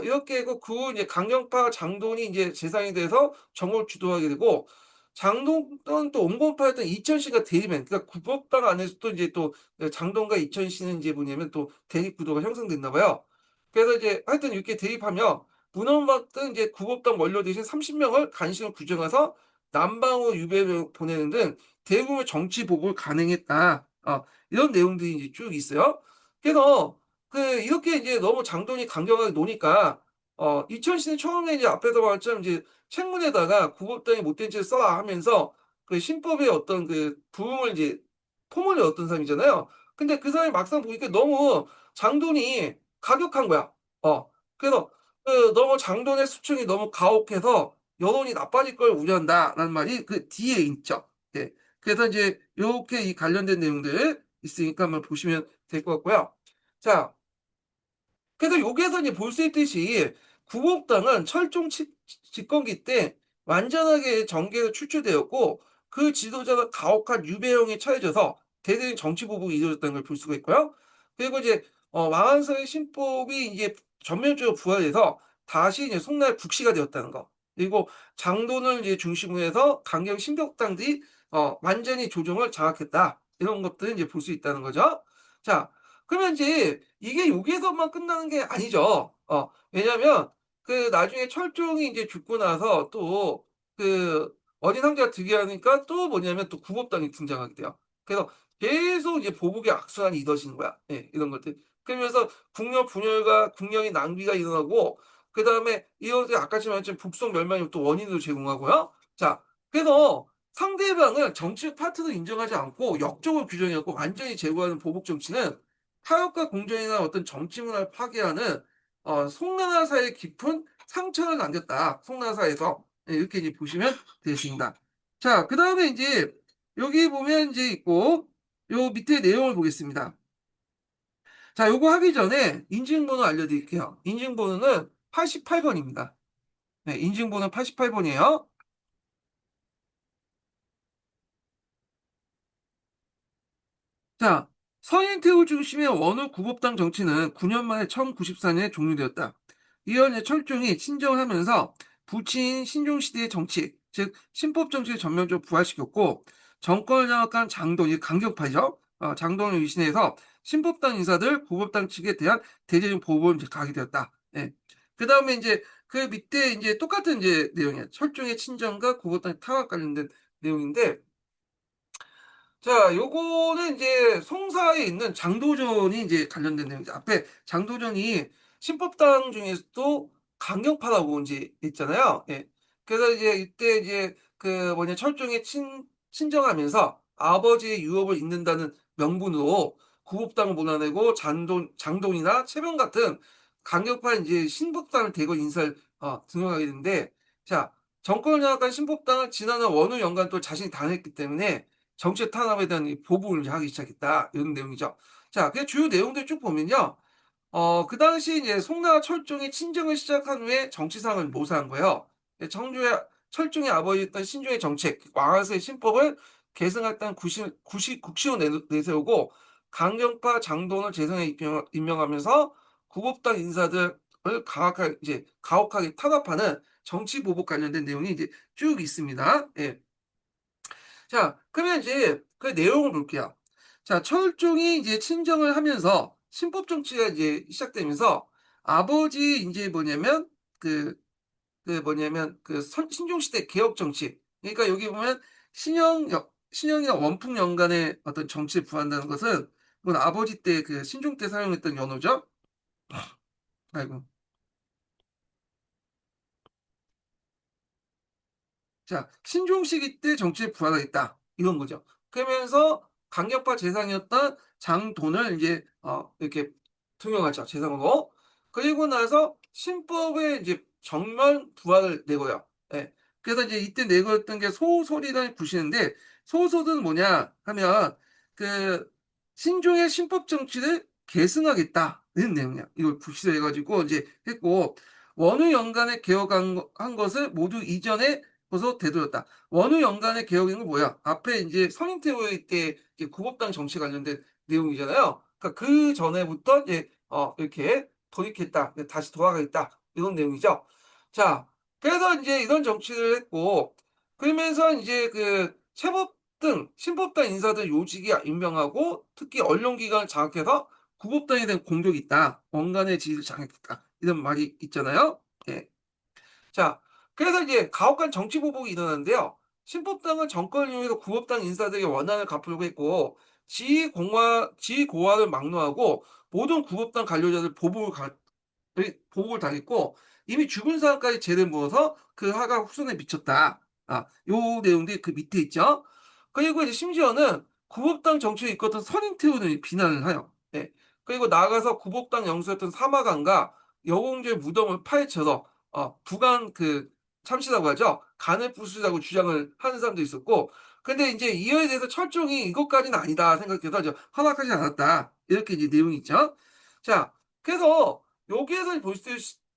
이렇게 했고 그 후 이제 강경파 장돈이 이제 재상이 돼서 정을 주도하게 되고, 장돈은 또 온건파였던 이천시가 대립면, 그러니까 구법당 안에서도 이제 또 장돈과 이천시는 이제 뭐냐면 또 대립 구도가 형성됐나 봐요. 그래서 이제 하여튼 이렇게 대립하며 문헌받던 이제 구법당 원로 대신 30명을 간신을 규정해서 남방으로 유배를 보내는 등 대부분의 정치 보복을 간행했다. 이런 내용들이 이제 쭉 있어요. 그래서 이렇게 이제 너무 장돈이 강경하게 노니까 이천시는 처음에 이제 앞에서 말했처럼 이제 책문에다가 구법당이 못된 짓을 써라 하면서 그 신법의 어떤 부흥을 이제 포문을 얻던 사람이잖아요. 근데 그 사람이 막상 보니까 너무 장돈이 가격한 거야. 그래서 너무 장돈의 수충이 너무 가혹해서 여론이 나빠질 걸 우려한다라는 말이 그 뒤에 있죠. 예. 그래서 이제 요렇게 이 관련된 내용들 있으니까 한번 보시면 될 것 같고요. 자, 그래서 여기에서 이제 볼 수 있듯이 구법당은 철종 집권기 때 완전하게 정계에서 출처되었고 그 지도자가 가혹한 유배형에 처해져서 대대적인 정치 보복이 이루어졌다는 걸 볼 수가 있고요. 그리고 이제 왕안서의 신법이 이제 전면적으로 부활해서 다시 이제 송나라의 국시가 되었다는 거. 그리고 장돈을 이제 중심으로 해서 강경 신격당들이 완전히 조정을 장악했다. 이런 것들을 이제 볼 수 있다는 거죠. 자, 그러면 이제 이게 여기에서만 끝나는 게 아니죠. 왜냐면 그 나중에 철종이 이제 죽고 나서 또 그 어린 황제가 즉위하니까 또 뭐냐면 또 구법당이 등장하게 돼요. 그래서 계속 이제 보복의 악순환이 이어지는 거야. 예, 이런 것들. 그러면서 국력 분열과 국력의 낭비가 일어나고 그다음에 이것이 아까 말했지만 북송 멸망이 또 원인으로 제공하고요. 자, 그래서 상대방을 정치적 파트너 인정하지 않고 역적으로 규정해 갖고 완전히 제거하는 보복 정치는 타협과 공존이나 어떤 정치 문화를 파괴하는 송나라 사회에 깊은 상처를 남겼다. 송나라 사회에서. 예, 이렇게 이제 보시면 되겠습니다. 자, 그다음에 이제 여기 보면 이제 있고 요 밑에 내용을 보겠습니다. 자, 요거 하기 전에 인증번호 알려드릴게요. 인증번호는 88번입니다. 네, 인증번호 88번이에요. 자, 서인태우 중심의 원로 구법당 정치는 9년 만에 1094년에 종료되었다. 이현의 철종이 친정을 하면서 부친 신종시대의 정치, 즉 신법 정치를 전면적으로 부활시켰고 정권을 장악한 장돈이 강경파죠. 장돈을 위신해서 신법당 인사들 구법당 측에 대한 대대적인 보복을 이제 가하게 되었다. 예. 그 다음에 이제 그 밑에 이제 똑같은 이제 내용이에요. 철종의 친정과 구법당 타락 관련된 내용인데 자, 요거는 이제 송사에 있는 장도전이 이제 관련된 내용이죠. 앞에 장도전이 신법당 중에서도 강경파라고 이제 있잖아요. 예. 그래서 이제 이때 이제 그 뭐냐 철종에 친정하면서 아버지의 유업을 잇는다는 명분으로 구법당을 몰아내고 장돈이나 채병 같은 강경파 이제 신법당을 대거 인사를 등용하게 되는데 자, 정권을 장악한 신법당은 지난해 원후 연간 또 자신이 당했기 때문에 정치적 탄압에 대한 이 보복을 하기 시작했다. 이런 내용이죠. 자, 그 주요 내용들 쭉 보면요. 그 당시 이제 송나라 철종이 친정을 시작한 후에 정치상을 모사한 거예요. 청주의 철종의 아버지였던 신종의 정책, 왕한서의 신법을 계승했던 국시로 내세우고 강경파 장돈을 재선에 임명하면서 구법당 인사들을 가혹하게 탄압하는 정치 보복 관련된 내용이 이제 쭉 있습니다. 예. 자, 그러면 이제 그 내용을 볼게요. 자, 철종이 이제 친정을 하면서 신법 정치가 이제 시작되면서 아버지 이제 뭐냐면 그, 신종 시대 개혁 정치. 그러니까 여기 보면 신형이나 원풍 연간의 어떤 정치에 부한다는 것은 이건 아버지 때 그 신종 때 사용했던 연호죠. 아이고. 자, 신종 시기 때 정치에 부활하겠다. 이런 거죠. 그러면서 강력파 재상이었던 장돈을 이제 이렇게 등용하죠. 재상으로. 그리고 나서 신법에 이제 정면 부활을 내고요. 예. 그래서 이제 이때 내걸었던 게 소설이라는 구시인데 소설은 뭐냐 하면 그 신종의 신법 정치를 계승하겠다는 내용이야. 이걸 구시로 해가지고 이제 했고 원후 연간에 개혁한 한 것을 모두 이전에 벌써 되돌렸다. 원후 연간의 개혁인 건 뭐야? 앞에 이제 선임태호의 때 이제 구법당 정치 관련된 내용이잖아요. 그러니까 그 전에부터 이제 이렇게 돌이켰다, 다시 돌아가겠다 이런 내용이죠. 자, 그래서 이제 이런 정치를 했고 그러면서 이제 그 채법 등 신법당 인사들 요직이 임명하고 특히 언론기관을 장악해서 구법당에 대한 공격이 있다. 원간의 지위를 장악했다. 이런 말이 있잖아요. 예. 자, 그래서 이제 가혹한 정치 보복이 일어났는데요. 신법당은 정권을 이용해서 구법당 인사들에게 원한을 갚으려고 했고, 지위 고하를 막론하고 모든 구법당 관료자들 보복을 당했고, 이미 죽은 사람까지 죄를 물어서 그 하가 후손에 미쳤다. 요 내용들이 그 밑에 있죠. 그리고 이제 심지어는 구법당 정치를 이끌었던 선임태우를 비난을 해요. 예. 그리고 나아가서 구법당 영수였던 사마강과 여공주의 무덤을 파헤쳐서 부관 참시라고 하죠. 간을 부수자고 주장을 하는 사람도 있었고, 근데 이제 이에 대해서 철종이 이것까지는 아니다 생각해서 허락하지 않았다. 이렇게 이제 내용이 있죠. 자, 그래서 여기에서 볼 수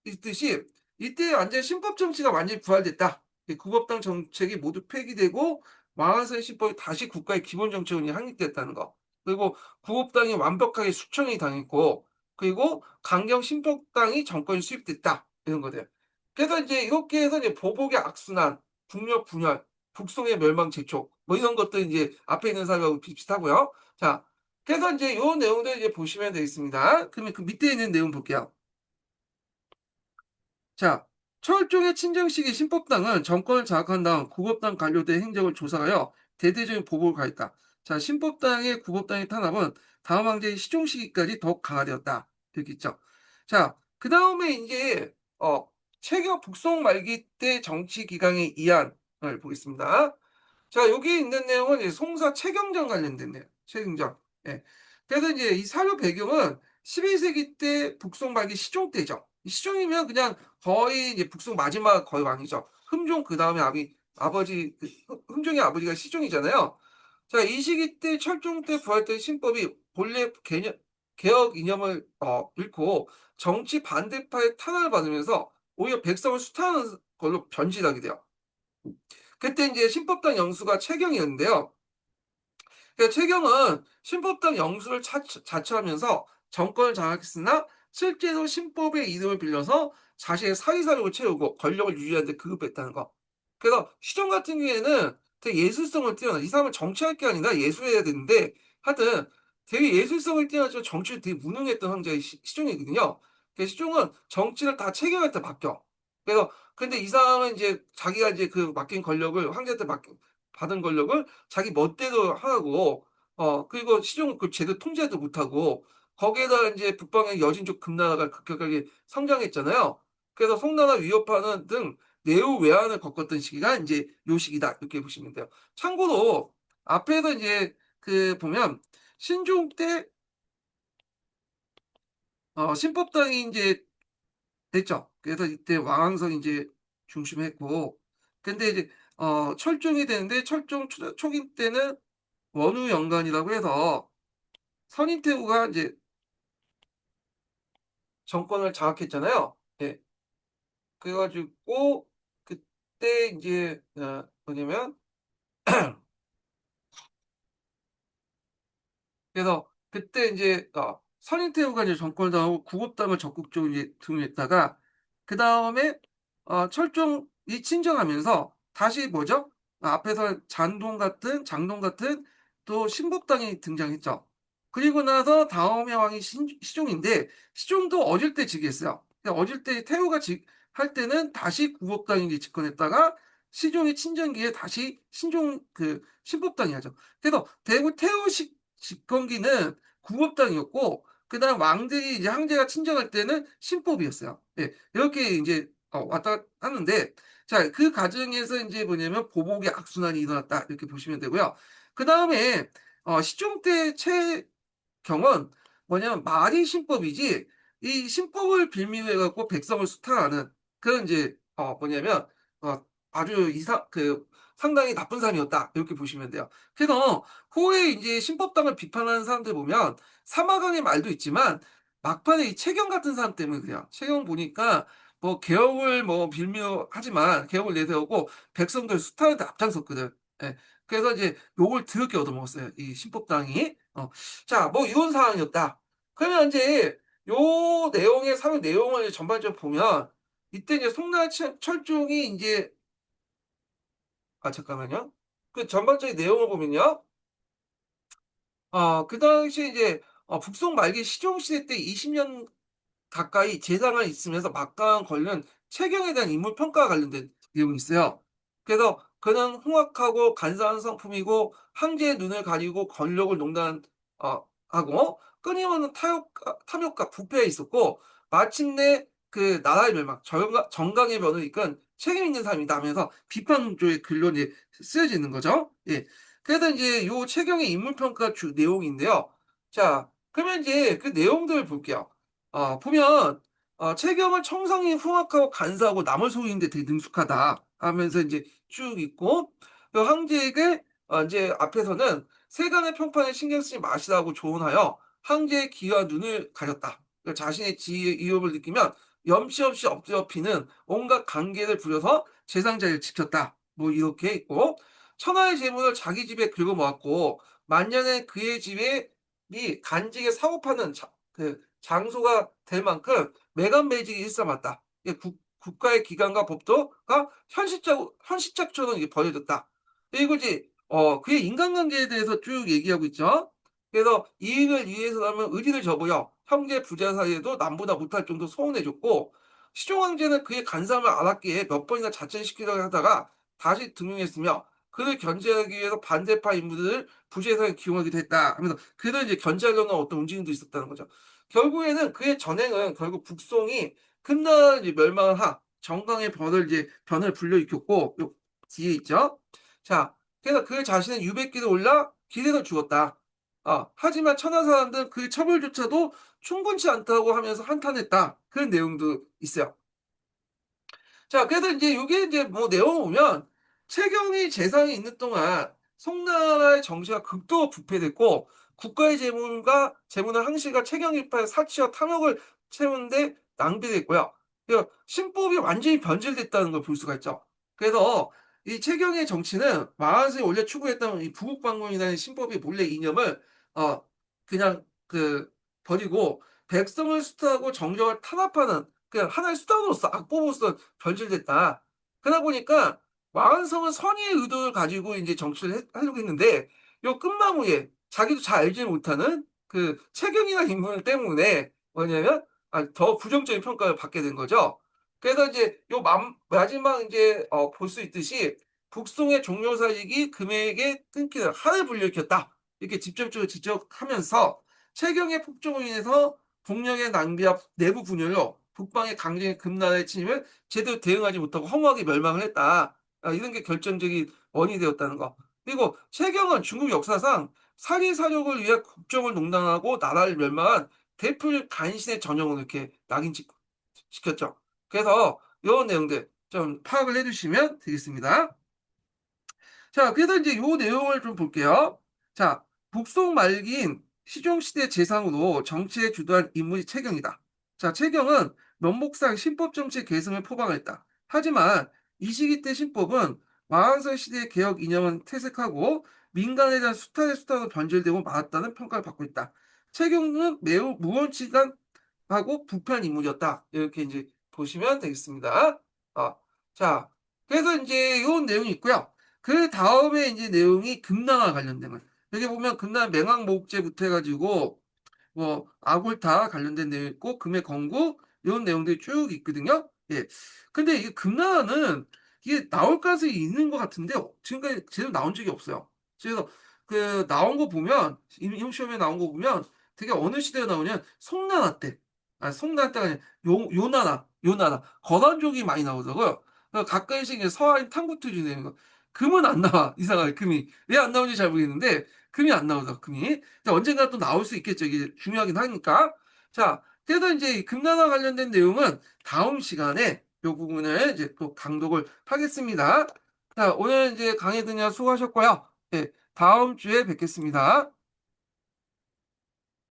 있듯이 이때 완전 신법 정치가 완전히 부활됐다. 이 구법당 정책이 모두 폐기되고 왕한선 신법이 다시 국가의 기본 정책으로 확립됐다는 거. 그리고 구법당이 완벽하게 숙청이 당했고, 그리고 강경 신법당이 정권이 수립됐다. 이런 거들. 그래서 이제 이렇게 해서 이제 보복의 악순환, 국력 분열, 북송의 멸망 재촉, 뭐 이런 것들 이제 앞에 있는 사례하고 비슷하고요. 자, 그래서 이제 요 내용들 이제 보시면 되겠습니다. 그러면 그 밑에 있는 내용 볼게요. 자, 철종의 친정 시기 신법당은 정권을 장악한 다음 구법당 관료들의 행적을 조사하여 대대적인 보복을 가했다. 자, 신법당의 구법당의 탄압은 다음 황제의 시종 시기까지 더욱 강화되었다. 이렇게 있죠. 자, 그 다음에 이제 최경 북송 말기 때 정치 기강의 이안을 보겠습니다. 자, 여기 있는 내용은 이제 송사 최경전 관련된 내용. 최경전. 예. 그래서 이제 이 사료 배경은 11세기 때 북송 말기 시종 때죠. 시종이면 그냥 거의 이제 북송 마지막 거의 왕이죠. 흠종 그 다음에 아버지 흠종의 아버지가 시종이잖아요. 자, 이 시기 때 철종 때 부활된 신법이 본래 개혁 이념을 잃고 정치 반대파의 탄압을 받으면서 오히려 백성을 수탈하는 걸로 변질하게 돼요. 그때 이제 신법당 영수가 최경이었는데요. 그러니까 최경은 신법당 영수를 자처하면서 정권을 장악했으나 실제로 신법의 이름을 빌려서 자신의 사리사욕을 채우고 권력을 유지하는 데 급급했다는 거. 그래서 시종 같은 경우에는 되게 예술성을 뛰어나. 이 사람은 정치할 게 아니라 예술해야 되는데 하여튼 되게 예술성을 뛰어나지만 정치를 되게 무능했던 황제가 시종이거든요. 그래서 시종은 정치를 다 최경한테 맡겨. 그래서 근데 이 사람은 이제 자기가 이제 그 맡긴 권력을 황제한테 받은 권력을 자기 멋대로 하고 그리고 시종을 그 제대로 통제도 못하고 거기에다가 이제 북방의 여진족 금나라가 급격하게 성장했잖아요. 그래서 송나라 위협하는 등 내후 외환을 겪었던 시기가 이제 요 시기다 이렇게 보시면 돼요. 참고로 앞에서 이제 그 보면 신종 때 신법당이 이제 됐죠. 그래서 이때 왕왕성이 이제 중심했고 근데 이제 철종이 되는데 철종 초기 때는 원우 영관이라고 해서 선인태후가 이제 정권을 장악했잖아요. 예. 그래가지고 그때 이제 뭐냐면 그래서 그때 이제 선인태후가 이제 정권을 당하고 구급당을 적극적으로 이제 등용했다가 그 다음에 철종이 친정하면서 다시 뭐죠? 앞에서 잔동 같은 장동 같은 또 신법당이 등장했죠. 그리고 나서 다음의 왕이 시종인데 시종도 어질 때 즉위했어요. 어질 때 태후가 할 때는 다시 구법당이 이제 집권했다가 시종의 친정기에 다시 신종 그 신법당이 하죠. 그래서 대구 태후식 집권기는 구법당이었고 그다음 왕들이 이제 황제가 친정할 때는 신법이었어요. 예, 이렇게 이제 왔다 갔다 하는데 자, 그 과정에서 이제 뭐냐면 보복의 악순환이 일어났다 이렇게 보시면 되고요. 그 다음에 시종 때 경은 뭐냐면 말이 신법이지 이 신법을 빌미로 해갖고 백성을 수탈하는 그런 이제 뭐냐면 아주 상당히 나쁜 사람이었다 이렇게 보시면 돼요. 그래서 후에 이제 신법당을 비판하는 사람들 보면 사마강의 말도 있지만 막판에 이 최경 같은 사람 때문에 그래요. 최경 보니까 뭐 개혁을 뭐 빌미로 하지만 개혁을 내세우고 백성들 수탈한테 앞장섰거든. 예. 그래서 이제 욕을 더럽게 얻어먹었어요. 이 신법당이. 자, 뭐 이런 상황이었다. 그러면 이제 요 내용의 사회 내용을 전반적으로 보면 이때 이제 송나라 철종이 이제 잠깐만요. 그 전반적인 내용을 보면요. 그 당시에 이제 북송 말기 시종시대 때 20년 가까이 재상을 있으면서 막강한 권리는 체경에 대한 인물 평가와 관련된 내용이 있어요. 그래서 그는 흉악하고 간사한 성품이고 황제의 눈을 가리고 권력을 농단하고 끊임없는 탐욕과 부패에 있었고 마침내 그 나라의 멸망, 정강의 변을 이끈 책임 있는 사람이다 하면서 비판조의 글로 이제 쓰여져 있는 거죠. 예. 그래서 이제 요 최경의 인물평가 주 내용인데요. 자, 그러면 이제 그 내용들을 볼게요. 보면 최경은 청성이 흉악하고 간사하고 남을 속이는데 되게 능숙하다 하면서 이제 쭉 있고 그 황제에게 이제 앞에서는 세간의 평판에 신경 쓰지 마시라고 조언하여 황제의 기와 눈을 가렸다. 그러니까 자신의 지위의 위협을 느끼면 염치 없이 엎드려 피는 온갖 관계를 부려서 재상자를 지켰다. 뭐 이렇게 있고 천하의 재물을 자기 집에 긁어 모았고 만년에 그의 집에 이 간직에 사고 파는 그 장소가 될 만큼 매간매직이 일삼았다. 이게 국가의 기관과 법도가 현시짝처럼 이게 벌어졌다. 그리고 이제 그의 인간관계에 대해서 쭉 얘기하고 있죠. 그래서 이익을 위해서라면 의리를 저버려 형제 부자 사이에도 남보다 못할 정도 소원해줬고 시종 황제는 그의 간삼을 알았기에 몇 번이나 자천시키려고 하다가 다시 등용했으며 그를 견제하기 위해서 반대파 인물들을 부재상에 기용하기도 했다 하면서 그를 이제 견제하려는 어떤 움직임도 있었다는 거죠. 결국에는 그의 전행은 결국 북송이 끝날 이제 멸망한 정강의 변을 불러일으켰고 요 뒤에 있죠. 자, 그래서 그 자신은 유백길에 올라 길에서 죽었다. 하지만 천하 사람들은 그 처벌조차도 충분치 않다고 하면서 한탄했다. 그런 내용도 있어요. 자, 그래서 이제 요게 이제 뭐 내용을 보면 최경이 재상에 있는 동안 송나라의 정치가 극도로 부패됐고 국가의 재물은 항시가 최경 일파의 사치와 탐욕을 채우는데 낭비됐고요. 그 신법이 완전히 변질됐다는 걸 볼 수가 있죠. 그래서 이 최경의 정치는 마하세에 원래 추구했던 이 부국방문이라는 신법의 본래 이념을 어 그냥 버리고 백성을 수탈하고 정적을 탄압하는 그냥 하나의 수단으로서 악법으로서 변질됐다. 그러다 보니까 왕한성은 선의의 의도를 가지고 이제 정치를 하려고 했는데 요 끝마무리에 자기도 잘 알지 못하는 그 체경이나 인물 때문에 뭐냐면 더 부정적인 평가를 받게 된 거죠. 그래서 이제 요 마지막 이제 볼 수 있듯이 북송의 종료 사직이 금에게 끊기는 한을 불러일으켰다. 이렇게 직접적으로 지적하면서 체경의 폭정으로 인해서 국력의 낭비와 내부 분열로 북방의 강력한 금나라의 침입을 제대로 대응하지 못하고 허무하게 멸망을 했다. 이런 게 결정적인 원인이 되었다는 거. 그리고 최경은 중국 역사상 사리사욕을 위해 국정을 농단하고 나라를 멸망한 대표적 간신의 전형으로 이렇게 시켰죠. 그래서 이런 내용들 좀 파악을 해주시면 되겠습니다. 자, 그래서 이제 요 내용을 좀 볼게요. 자, 북송 말기인 시종시대 재상으로 정치에 주도한 인물이 최경이다. 자, 최경은 면목상 신법 정치 계승을 포방했다. 하지만 이 시기 때 신법은 왕왕설 시대의 개혁 이념은 퇴색하고 민간에 대한 수탈로 변질되고 말았다는 평가를 받고 있다. 최경은 매우 무언치간하고 부패한 인물이었다. 이렇게 이제 보시면 되겠습니다. 자, 그래서 이제 이런 내용이 있고요. 그 다음에 이제 내용이 금나와 관련된 거예요. 여기 보면 금나 맹왕목제부터 해가지고 뭐 아골타 관련된 내용 있고 금의 건국 이런 내용들이 쭉 있거든요. 예. 근데 이 금나라는 이게 나올 가능성이 있는 것 같은데 지금까지 제대로 나온 적이 없어요. 그래서 그 나온 거 보면 임용 시험에 나온 거 보면 되게 어느 시대에 나오냐 송나라 때. 송나라 때가 아니라 요나라 거란족이 많이 나오더라고요. 가끔씩 이제 서하인 탐구투지 내는 거. 금은 안 나와. 이상하게 금이. 왜 안 나오는지 잘 모르겠는데 금이 안 나오더라, 금이. 언젠가 또 나올 수 있겠죠. 이게 중요하긴 하니까. 자, 그래서 이제 이 금나라 관련된 내용은 다음 시간에 이 부분을 이제 또 강독을 하겠습니다. 자, 오늘 이제 강의 듣냐 수고하셨고요. 네, 다음 주에 뵙겠습니다.